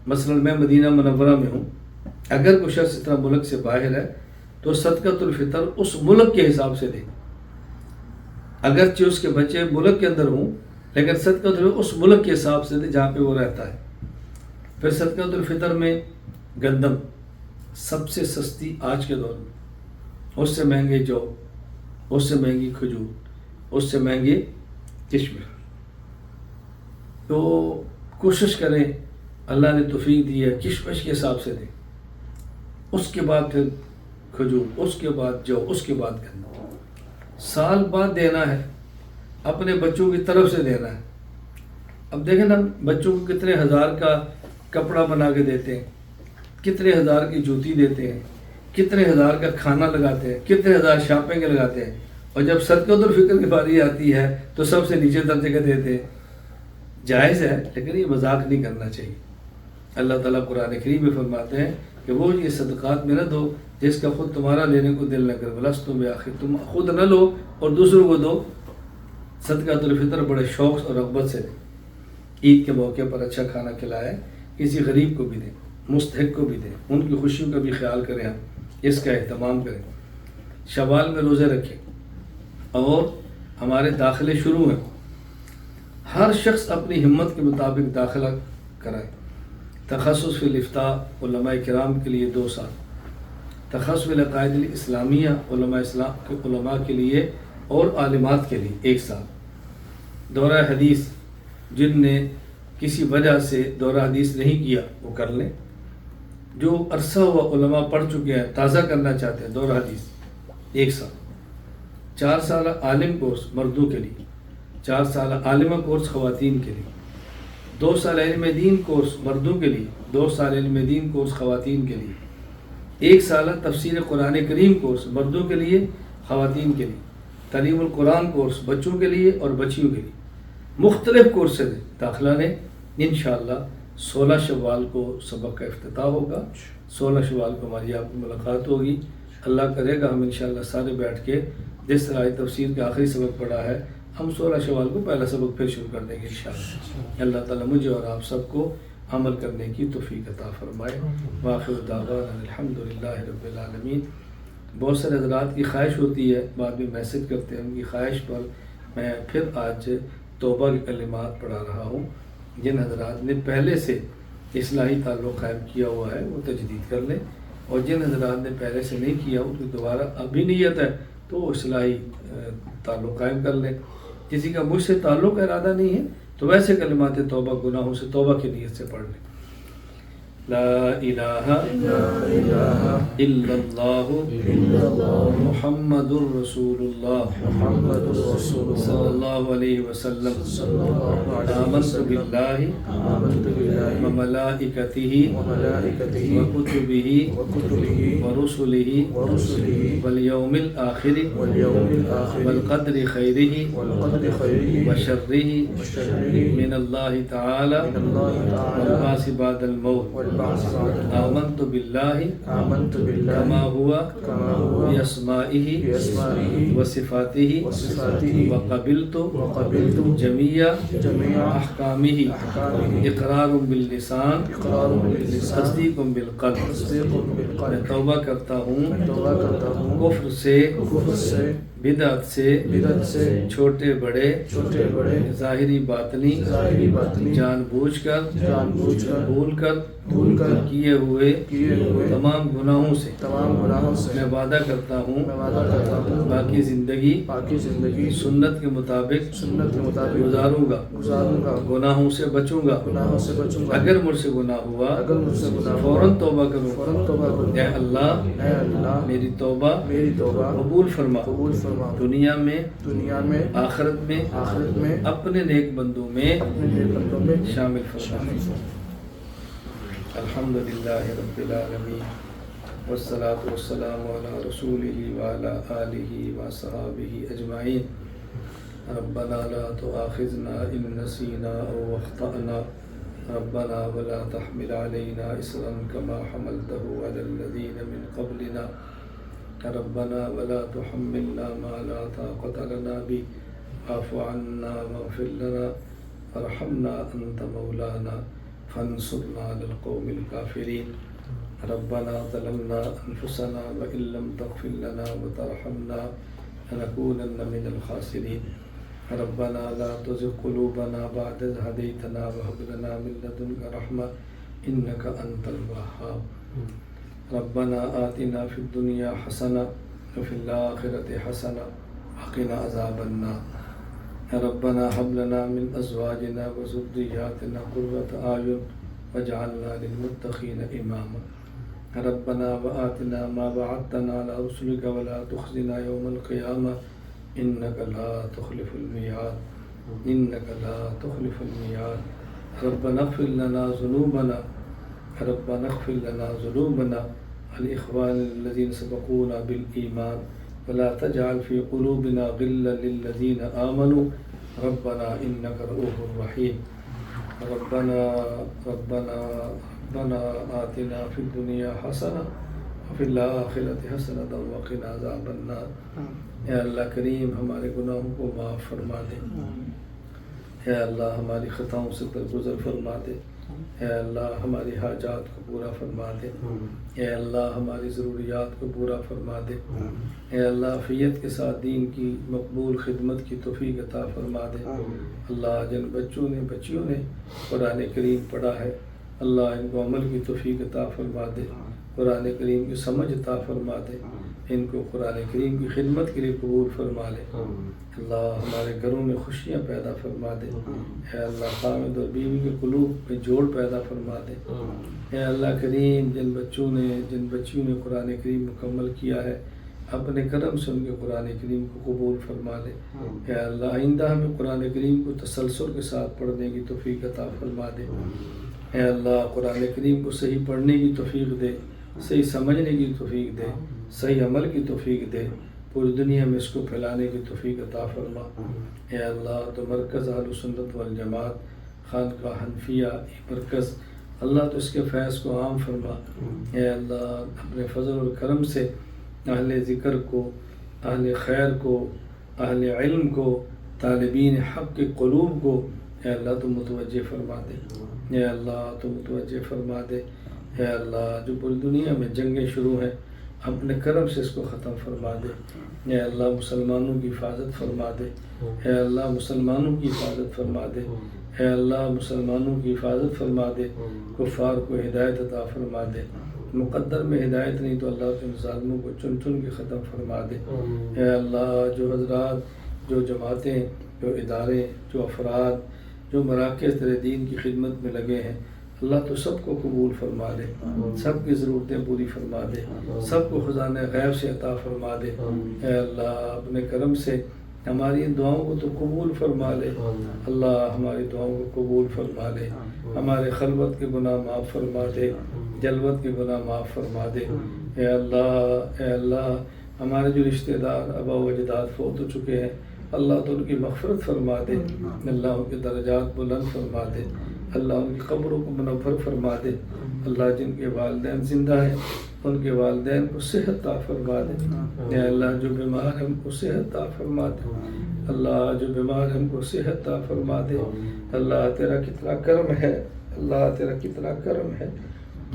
مثلا میں مدینہ منورہ میں ہوں، اگر کوئی شخص اس طرح ملک سے باہر ہے تو صدقۃ الفطر اس ملک کے حساب سے دے، اگرچہ اس کے بچے ملک کے اندر ہوں لیکن صدقۃ الفطر اس ملک کے حساب سے دے جہاں پہ وہ رہتا ہے۔ پھر صدقۃ الفطر میں گندم سب سے سستی آج کے دور میں، اس سے مہنگے جو، اس سے مہنگی کھجور، اس سے مہنگے کشمش۔ تو کوشش کریں، اللہ نے توفیق دی ہے، کشمش کے حساب سے دیں، اس کے بعد پھر کھجور، اس کے بعد جو، اس کے بعد گندم، سال بعد دینا ہے، اپنے بچوں کی طرف سے دینا ہے۔ اب دیکھیں نا بچوں کو کتنے ہزار کا کپڑا بنا کے دیتے ہیں، کتنے ہزار کی جوتی دیتے ہیں، کتنے ہزار کا کھانا لگاتے ہیں، کتنے ہزار شاپنگ کے لگاتے ہیں، اور جب صدقۃ الفطر کی باری آتی ہے تو سب سے نیچے درجے کا دیتے ہیں۔ جائز ہے لیکن یہ مذاق نہیں کرنا چاہیے۔ اللہ تعالیٰ قرآن کریم میں فرماتے ہیں کہ وہ یہ صدقات میں نہ دو جس کا خود تمہارا لینے کو دل نہ کرے، وَلَسْتُم بِآخِذِينَ، تم خود نہ لو اور دوسروں کو دو۔ صدقۃ الفطر بڑے شوق اور رغبت سے دیں، عید کے موقع پر اچھا کھانا کھلائیں، کسی غریب کو بھی دیں، مستحق کو بھی دیں، ان کی خوشیوں کا بھی خیال کریں، ہم اس کا اہتمام کریں۔ شوال میں روزے رکھیں، اور ہمارے داخلے شروع ہیں، ہر شخص اپنی ہمت کے مطابق داخلہ کرائے۔ تخصص فی الافتاء علماء کرام کے لیے 2 سال، تخصص فی العقائد الاسلامیہ علماء کے لیے اور عالمات کے لیے 1 سال۔ دورہ حدیث جن نے کسی وجہ سے دورہ حدیث نہیں کیا وہ کر لیں، جو عرصہ ہوا علماء پڑھ چکے ہیں تازہ کرنا چاہتے ہیں دورہ حدیث 1 سال۔ 4 سال عالم کورس مردوں کے لیے، 4 سال عالمہ کورس خواتین کے لیے، 2 سال علم دین کورس مردوں کے لیے، 2 سال علم دین کورس خواتین کے لیے، 1 سال تفسیر قرآن کریم کورس مردوں کے لیے، خواتین کے لیے، تعلیم القرآن کورس بچوں کے لیے اور بچیوں کے لیے، مختلف کورسز داخلہ نے۔ انشاءاللہ 16 شوال کو سبق کا افتتاح ہوگا، 16 شوال کو ہماری آپ کی ملاقات ہوگی۔ اللہ کرے گا ہم انشاءاللہ سارے بیٹھ کے جس طرح تفسیر کا آخری سبق پڑھا ہے، ہم 16 شوال کو پہلا سبق پھر شروع کر دیں گے انشاءاللہ۔ اللہ تعالیٰ مجھے اور آپ سب کو عمل کرنے کی توفیق عطا فرمائے۔ وآخر دعوانا الحمدللہ رب العالمین۔ بہت سارے حضرات کی خواہش ہوتی ہے، بعد میں میسج کرتے ہیں، ان کی خواہش پر میں پھر آج توبہ کے کلمات پڑھا رہا ہوں۔ جن حضرات نے پہلے سے اصلاحی تعلق قائم کیا ہوا ہے وہ تجدید کر لیں، اور جن حضرات نے پہلے سے نہیں کیا ان کی دوبارہ ابھی نیت ہے تو وہ اصلاحی تعلق قائم کر لیں۔ کسی کا مجھ سے تعلق ارادہ نہیں ہے تو ویسے کلمات توبہ گناہوں سے توبہ کی نیت سے پڑھ لیں۔ لا الہ الا اللہ محمد الرسول اللہ صلی اللہ علیہ وسلم۔ آمنت باللہ وملائکتہ وکتبہ ورسلہ والیوم الآخر والقدر خیرہ وشرہ من اللہ تعالی والبعث بعد الموت۔ آمنت باللہ کما ہوا باسمائہ وصفاتہ وقبلت جمیع احکامہ اقرار باللسان تصدیق بالقلب۔ میں توبہ کرتا ہوں کفر سے بدعت سے چھوٹے بڑے ظاہری باطنی جان بوجھ کر بھول کر کیے ہوئے تمام گناہوں سے میں وعدہ کرتا ہوں باقی زندگی سنت کے مطابق گزاروں گا، گناہوں سے بچوں گا، اگر مجھ سے گناہ ہوا فوراً توبہ کروں۔ اے اللہ میری توبہ قبول فرما، دنیا میں آخرت میں اپنے نیک بندوں میں شامل فرما۔ الحمدللہ رب العالمین والصلاة والسلام علی رسولہ وعلی آلہ وصحابہ اجمعین۔ ربنا لا تؤاخذنا ان نسینا او اخطأنا، ربنا ولا تحمل علينا إصرا كما حملته على الذين من قبلنا، ربنا ولا تحملنا ما لا طاقة لنا به، واعف عنا واغفر لنا وارحمنا أنت مولانا فانصرنا على القوم الكافرين۔ ربنا ظلمنا أنفسنا وإن لم تغفر لنا وترحمنا لنكونن من الخاسرين۔ ربنا لا تزغ قلوبنا بعد إذ هديتنا وهب لنا من لدنك رحمة إنك أنت الوهاب۔ ربنا آتنا في الدنيا حسنة وفي الآخرة حسنة وقنا عذاب النار۔ ربنا هب لنا من أزواجنا وذرياتنا قرة أعين واجعلنا للمتقين إماما۔ ربنا وآتنا ما وعدتنا على رسلك ولا تخزنا يوم القيامة إنك لا تخلف الميعاد۔ ربنا اغفر لنا ذنوبنا والإخوان الذين سبقونا بالإيمان ولا تجعل في قلوبنا غلا للذين آمنوا ربنا إنك رؤوف رحيم۔ ربنا آتنا في الدنيا حسنة وفي الآخرة حسنة وقنا عذاب النار۔ اے اللہ کریم ہمارے گناہوں کو معاف فرما دے، اے اللہ ہماری خطاؤں سے درگزر فرما دے، اے اللہ ہماری حاجات کو پورا فرما دے، اے اللہ ہماری ضروریات کو پورا فرما دے، اے اللہ عافیت کے ساتھ دین کی مقبول خدمت کی توفیق عطا فرما دے۔ اللہ جن بچوں نے بچیوں نے قرآن کریم پڑھا ہے اللہ ان کو عمل کی توفیق عطا فرما دے، قرآن کریم کی سمجھ عطا فرما دے، ان کو قرآن کریم کی خدمت کے لیے قبول فرما لے۔ اللہ ہمارے گھروں میں خوشیاں پیدا فرما دے، اے اللہ خامد اور بیوی کے قلوب میں جوڑ پیدا فرما دے۔ اے اللہ کریم جن بچیوں نے قرآن کریم مکمل کیا ہے اپنے کرم سے ان کے قرآن کریم کو قبول فرما لے۔ اے اللہ آئندہ ہمیں قرآن کریم کو تسلسل کے ساتھ پڑھنے کی توفیق عطا فرما دے۔ اے اللہ قرآن کریم کو صحیح پڑھنے کی توفیق دے، صحیح سمجھنے کی توفیق دے، صحیح عمل کی توفیق دے، پوری دنیا میں اس کو پھیلانے کی توفیق عطا فرما۔ اے اللہ تو مرکز اہل سنت والجماعت خانقاہ حنفیہ مرکز اللہ تو اس کے فیض کو عام فرما۔ اے اللہ اپنے فضل اور کرم سے اہل ذکر کو، اہل خیر کو، اہل علم کو، طالبین حق کے قلوب کو اے اللہ تو متوجہ فرما دے، اے اللہ تو متوجہ فرما دے۔ اے اللہ جو پوری دنیا میں جنگیں شروع ہیں اپنے کرم سے اس کو ختم فرما دے۔ اے اللہ مسلمانوں کی حفاظت فرما دے، اے اللہ مسلمانوں کی حفاظت فرما دے، اے اللہ مسلمانوں کی حفاظت فرما دے، کفار کو ہدایت عطا فرما دے۔ مقدر میں ہدایت نہیں تو اللہ کے ظالموں کو چن چن کے ختم فرما دے۔ اے اللہ جو حضرات، جو جماعتیں، جو ادارے، جو افراد، جو مراکز تیرے دین کی خدمت میں لگے ہیں اللہ تو سب کو قبول فرما دے، سب کی ضرورتیں پوری فرما دے، سب کو خزانہ غیب سے عطا فرما دے۔ اے اللہ اپنے کرم سے ہماری ان دعاؤں کو تو قبول فرما لے، اللہ ہماری دعاؤں کو قبول فرما لے، ہمارے خلوت کے گناہ معاف فرما دے، جلوت کے گناہ معاف فرما دے۔ اے اللہ ہمارے جو رشتہ دار آبا و اجداد فوت ہو چکے ہیں اللہ تو ان کی مغفرت فرما دے، اللہ ان کے درجات بلند فرما دے، اللہ ان کی قبروں کو منور فرما دے، اللہ جن کے والدین زندہ ہیں ان کے والدین کو صحت عطا فرما دے۔ اے اللہ جو بیمار ہیں ان کو صحت عطا فرما دے، اللہ جو بیمار ہیں ان کو صحت عطا فرما دے۔ اللہ تیرا کتنا کرم ہے، اللہ تیرا کتنا کرم ہے،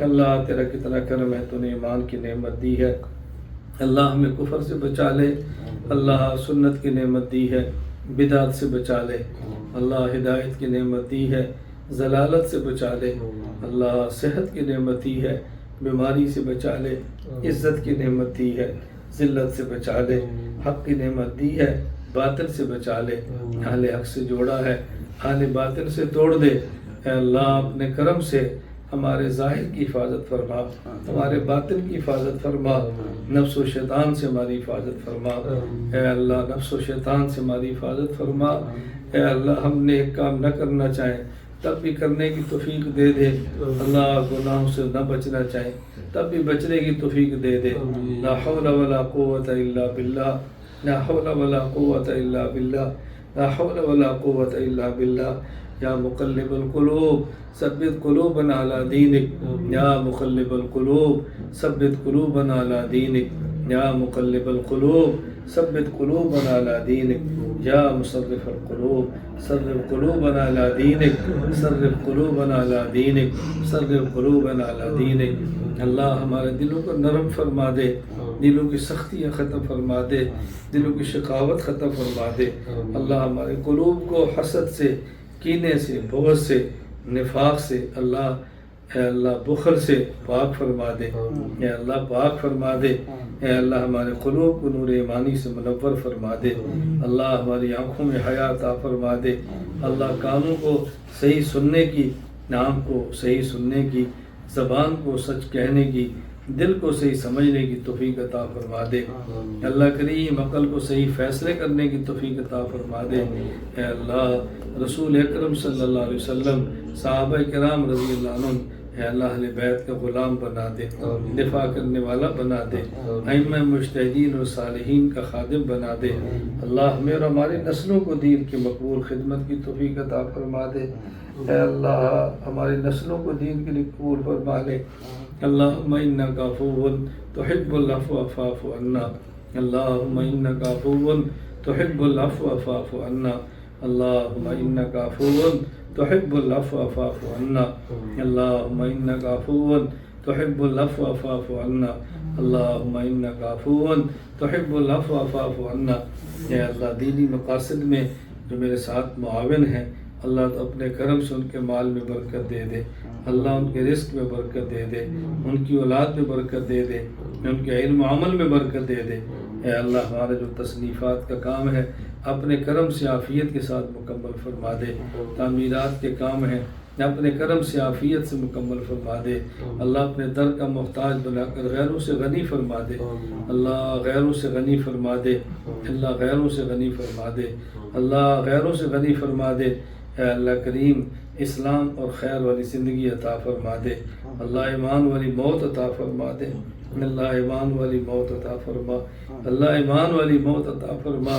اللہ تیرا کتنا کرم ہے، تو نے ایمان کی نعمت دی ہے، اللہ ہمیں کفر سے بچا لے، اللہ سنت کی نعمت دی ہے، بدعت سے بچا لے، اللہ ہدایت کی نعمت دی ہے، ضلالت سے بچا لے، اللہ صحت کی نعمت دی ہے، بیماری سے بچا لے، عزت کی نعمت دی ہے، ذلت سے بچا لے، حق کی نعمت دی ہے، باطل سے بچا لے، اہل حق سے جوڑا ہے، اہل باطل سے توڑ دے۔ اے اللہ اپنے کرم سے ہمارے ظاہر کی حفاظت فرما، ہمارے باطن کی حفاظت فرما، نفس و شیطان سے ہماری حفاظت فرما۔ اے اللہ نفس و شیطان سے ہماری حفاظت فرما۔ اے اللہ ہم نیک کام نہ کرنا چاہیں تب بھی کرنے کی توفیق دے دے، اللہ گناہوں سے نہ بچنا چاہیں تب بھی بچنے کی توفیق دے دے۔ لا حول ولا قوت الا باللہ، لا حول ولا قوت الا باللہ، لا حول ولا قوت الا باللہ۔ یا مقلب القلوب ثبت قلوبنا علی دینک، یا مقلب القلوب ثبت قلوبنا علی دینک، یا مقلب القلوب ثبت قلوبنا علی دینک، یا مصرف القلوب صرف قلوبنا علی دینک، صرف قلوبنا علی دینک، صرف قلوبنا علی دینک۔ اللہ ہمارے دلوں کو نرم فرما دے، دلوں کی سختیاں ختم فرما دے، دلوں کی شقاوت ختم فرما دے۔ اللہ ہمارے قلوب کو حسد سے، کینے سے، بغض سے، نفاق سے، اے اللہ بخل سے پاک فرما دے، اے اللہ پاک فرما دے۔ اے اللہ ہمارے قلوب کو نور ایمانی سے منور فرما دے، اللہ ہماری آنکھوں میں حیا عطا فرما دے، اللہ کانوں کو صحیح سننے کی، نام کو صحیح سننے کی، زبان کو سچ کہنے کی، دل کو صحیح سمجھنے کی توفیق عطا فرما دے۔ اللہ کریم عقل کو صحیح فیصلے کرنے کی توفیق عطا فرما دے۔ اے اللہ رسول اکرم صلی اللہ علیہ وسلم، صحابہ کرام رضی اللہ عنہم، اے اللہ اہل بیت کا غلام بنا دے، دفاع کرنے والا بنا دے، ائمہ مجتہدین اور صالحین کا خادم بنا دے۔ اللہ ہمیں اور ہماری نسلوں کو دین کی مقبول خدمت کی توفیق عطا فرما دے۔ اے اللہ ہماری نسلوں کو دین کے لیے قبول فرما لے۔ اللہم انک عفو تحب العفو فاعف عنا، اللہم انک عفو تحب العفو فاعف عنا، اللہم انک عفو تحب العفو فاعف عنا، اللہم انک عفو تحب العفو فاعف عنا، اللہم انک عفو تحب العفو فاعف عنا۔ اے اللہ دینی مقاصد میں جو میرے ساتھ معاون ہیں، اللہ تو اپنے کرم سے ان کے مال میں برکت دے دے، اللہ ان کے رزق میں برکت دے دے، ان کی اولاد میں برکت دے دے، ان کے علم و عمل میں برکت دے دے۔ اے اللہ ہمارے جو تصنیفات کا کام ہے اپنے کرم سے عافیت کے ساتھ مکمل فرما دے، تعمیرات کے کام ہیں اپنے کرم سے عافیت سے مکمل فرما دے، اللہ اپنے در کا محتاج بنا کر غیروں سے غنی فرما دے، اللہ غیروں سے غنی فرما دے، اللہ غیروں سے غنی فرما دے، اللہ غیروں سے غنی فرما دے۔ اے اللہ کریم اسلام اور خیر والی زندگی عطا فرما دے، اللہ ایمان والی موت عطا فرما دے، اللہ ایمان والی موت عطا فرما، اللہ ایمان والی موت عطا فرما،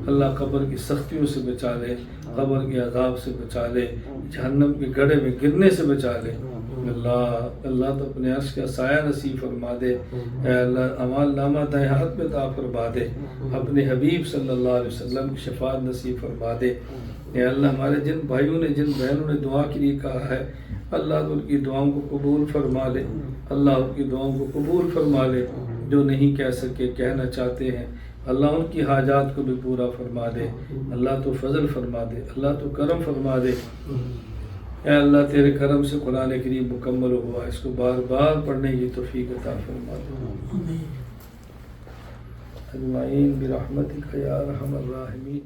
اللہ قبر کی سختیوں سے بچا لے، قبر کے عذاب سے بچا لے، جہنم کے گڑھے میں گرنے سے بچا لے۔ اللہ تو اپنے عرش کا سایہ نصیب فرما دے، اے اللہ اعمال نامہ دائیں ہاتھ میں عطا فرما دے، اپنے حبیب صلی اللہ علیہ وسلم کی شفاعت نصیب فرما دے۔ اے اللہ ہمارے جن بھائیوں نے، جن بہنوں نے دعا کے لیے کہا ہے، اللہ تو ان کی دعاؤں کو قبول فرما لے، اللہ ان کی دعاؤں کو قبول فرما لے، جو نہیں کہہ سکے کہنا چاہتے ہیں، اللہ ان کی حاجات کو بھی پورا فرما دے، اللہ تو فضل فرما دے، اللہ تو کرم فرما دے۔ اے اللہ تیرے کرم سے قرآن کریم مکمل ہوا، اس کو بار بار پڑھنے کی توفیق عطا فرما دے۔ اجمعین برحمتک یا ارحم الراحمین۔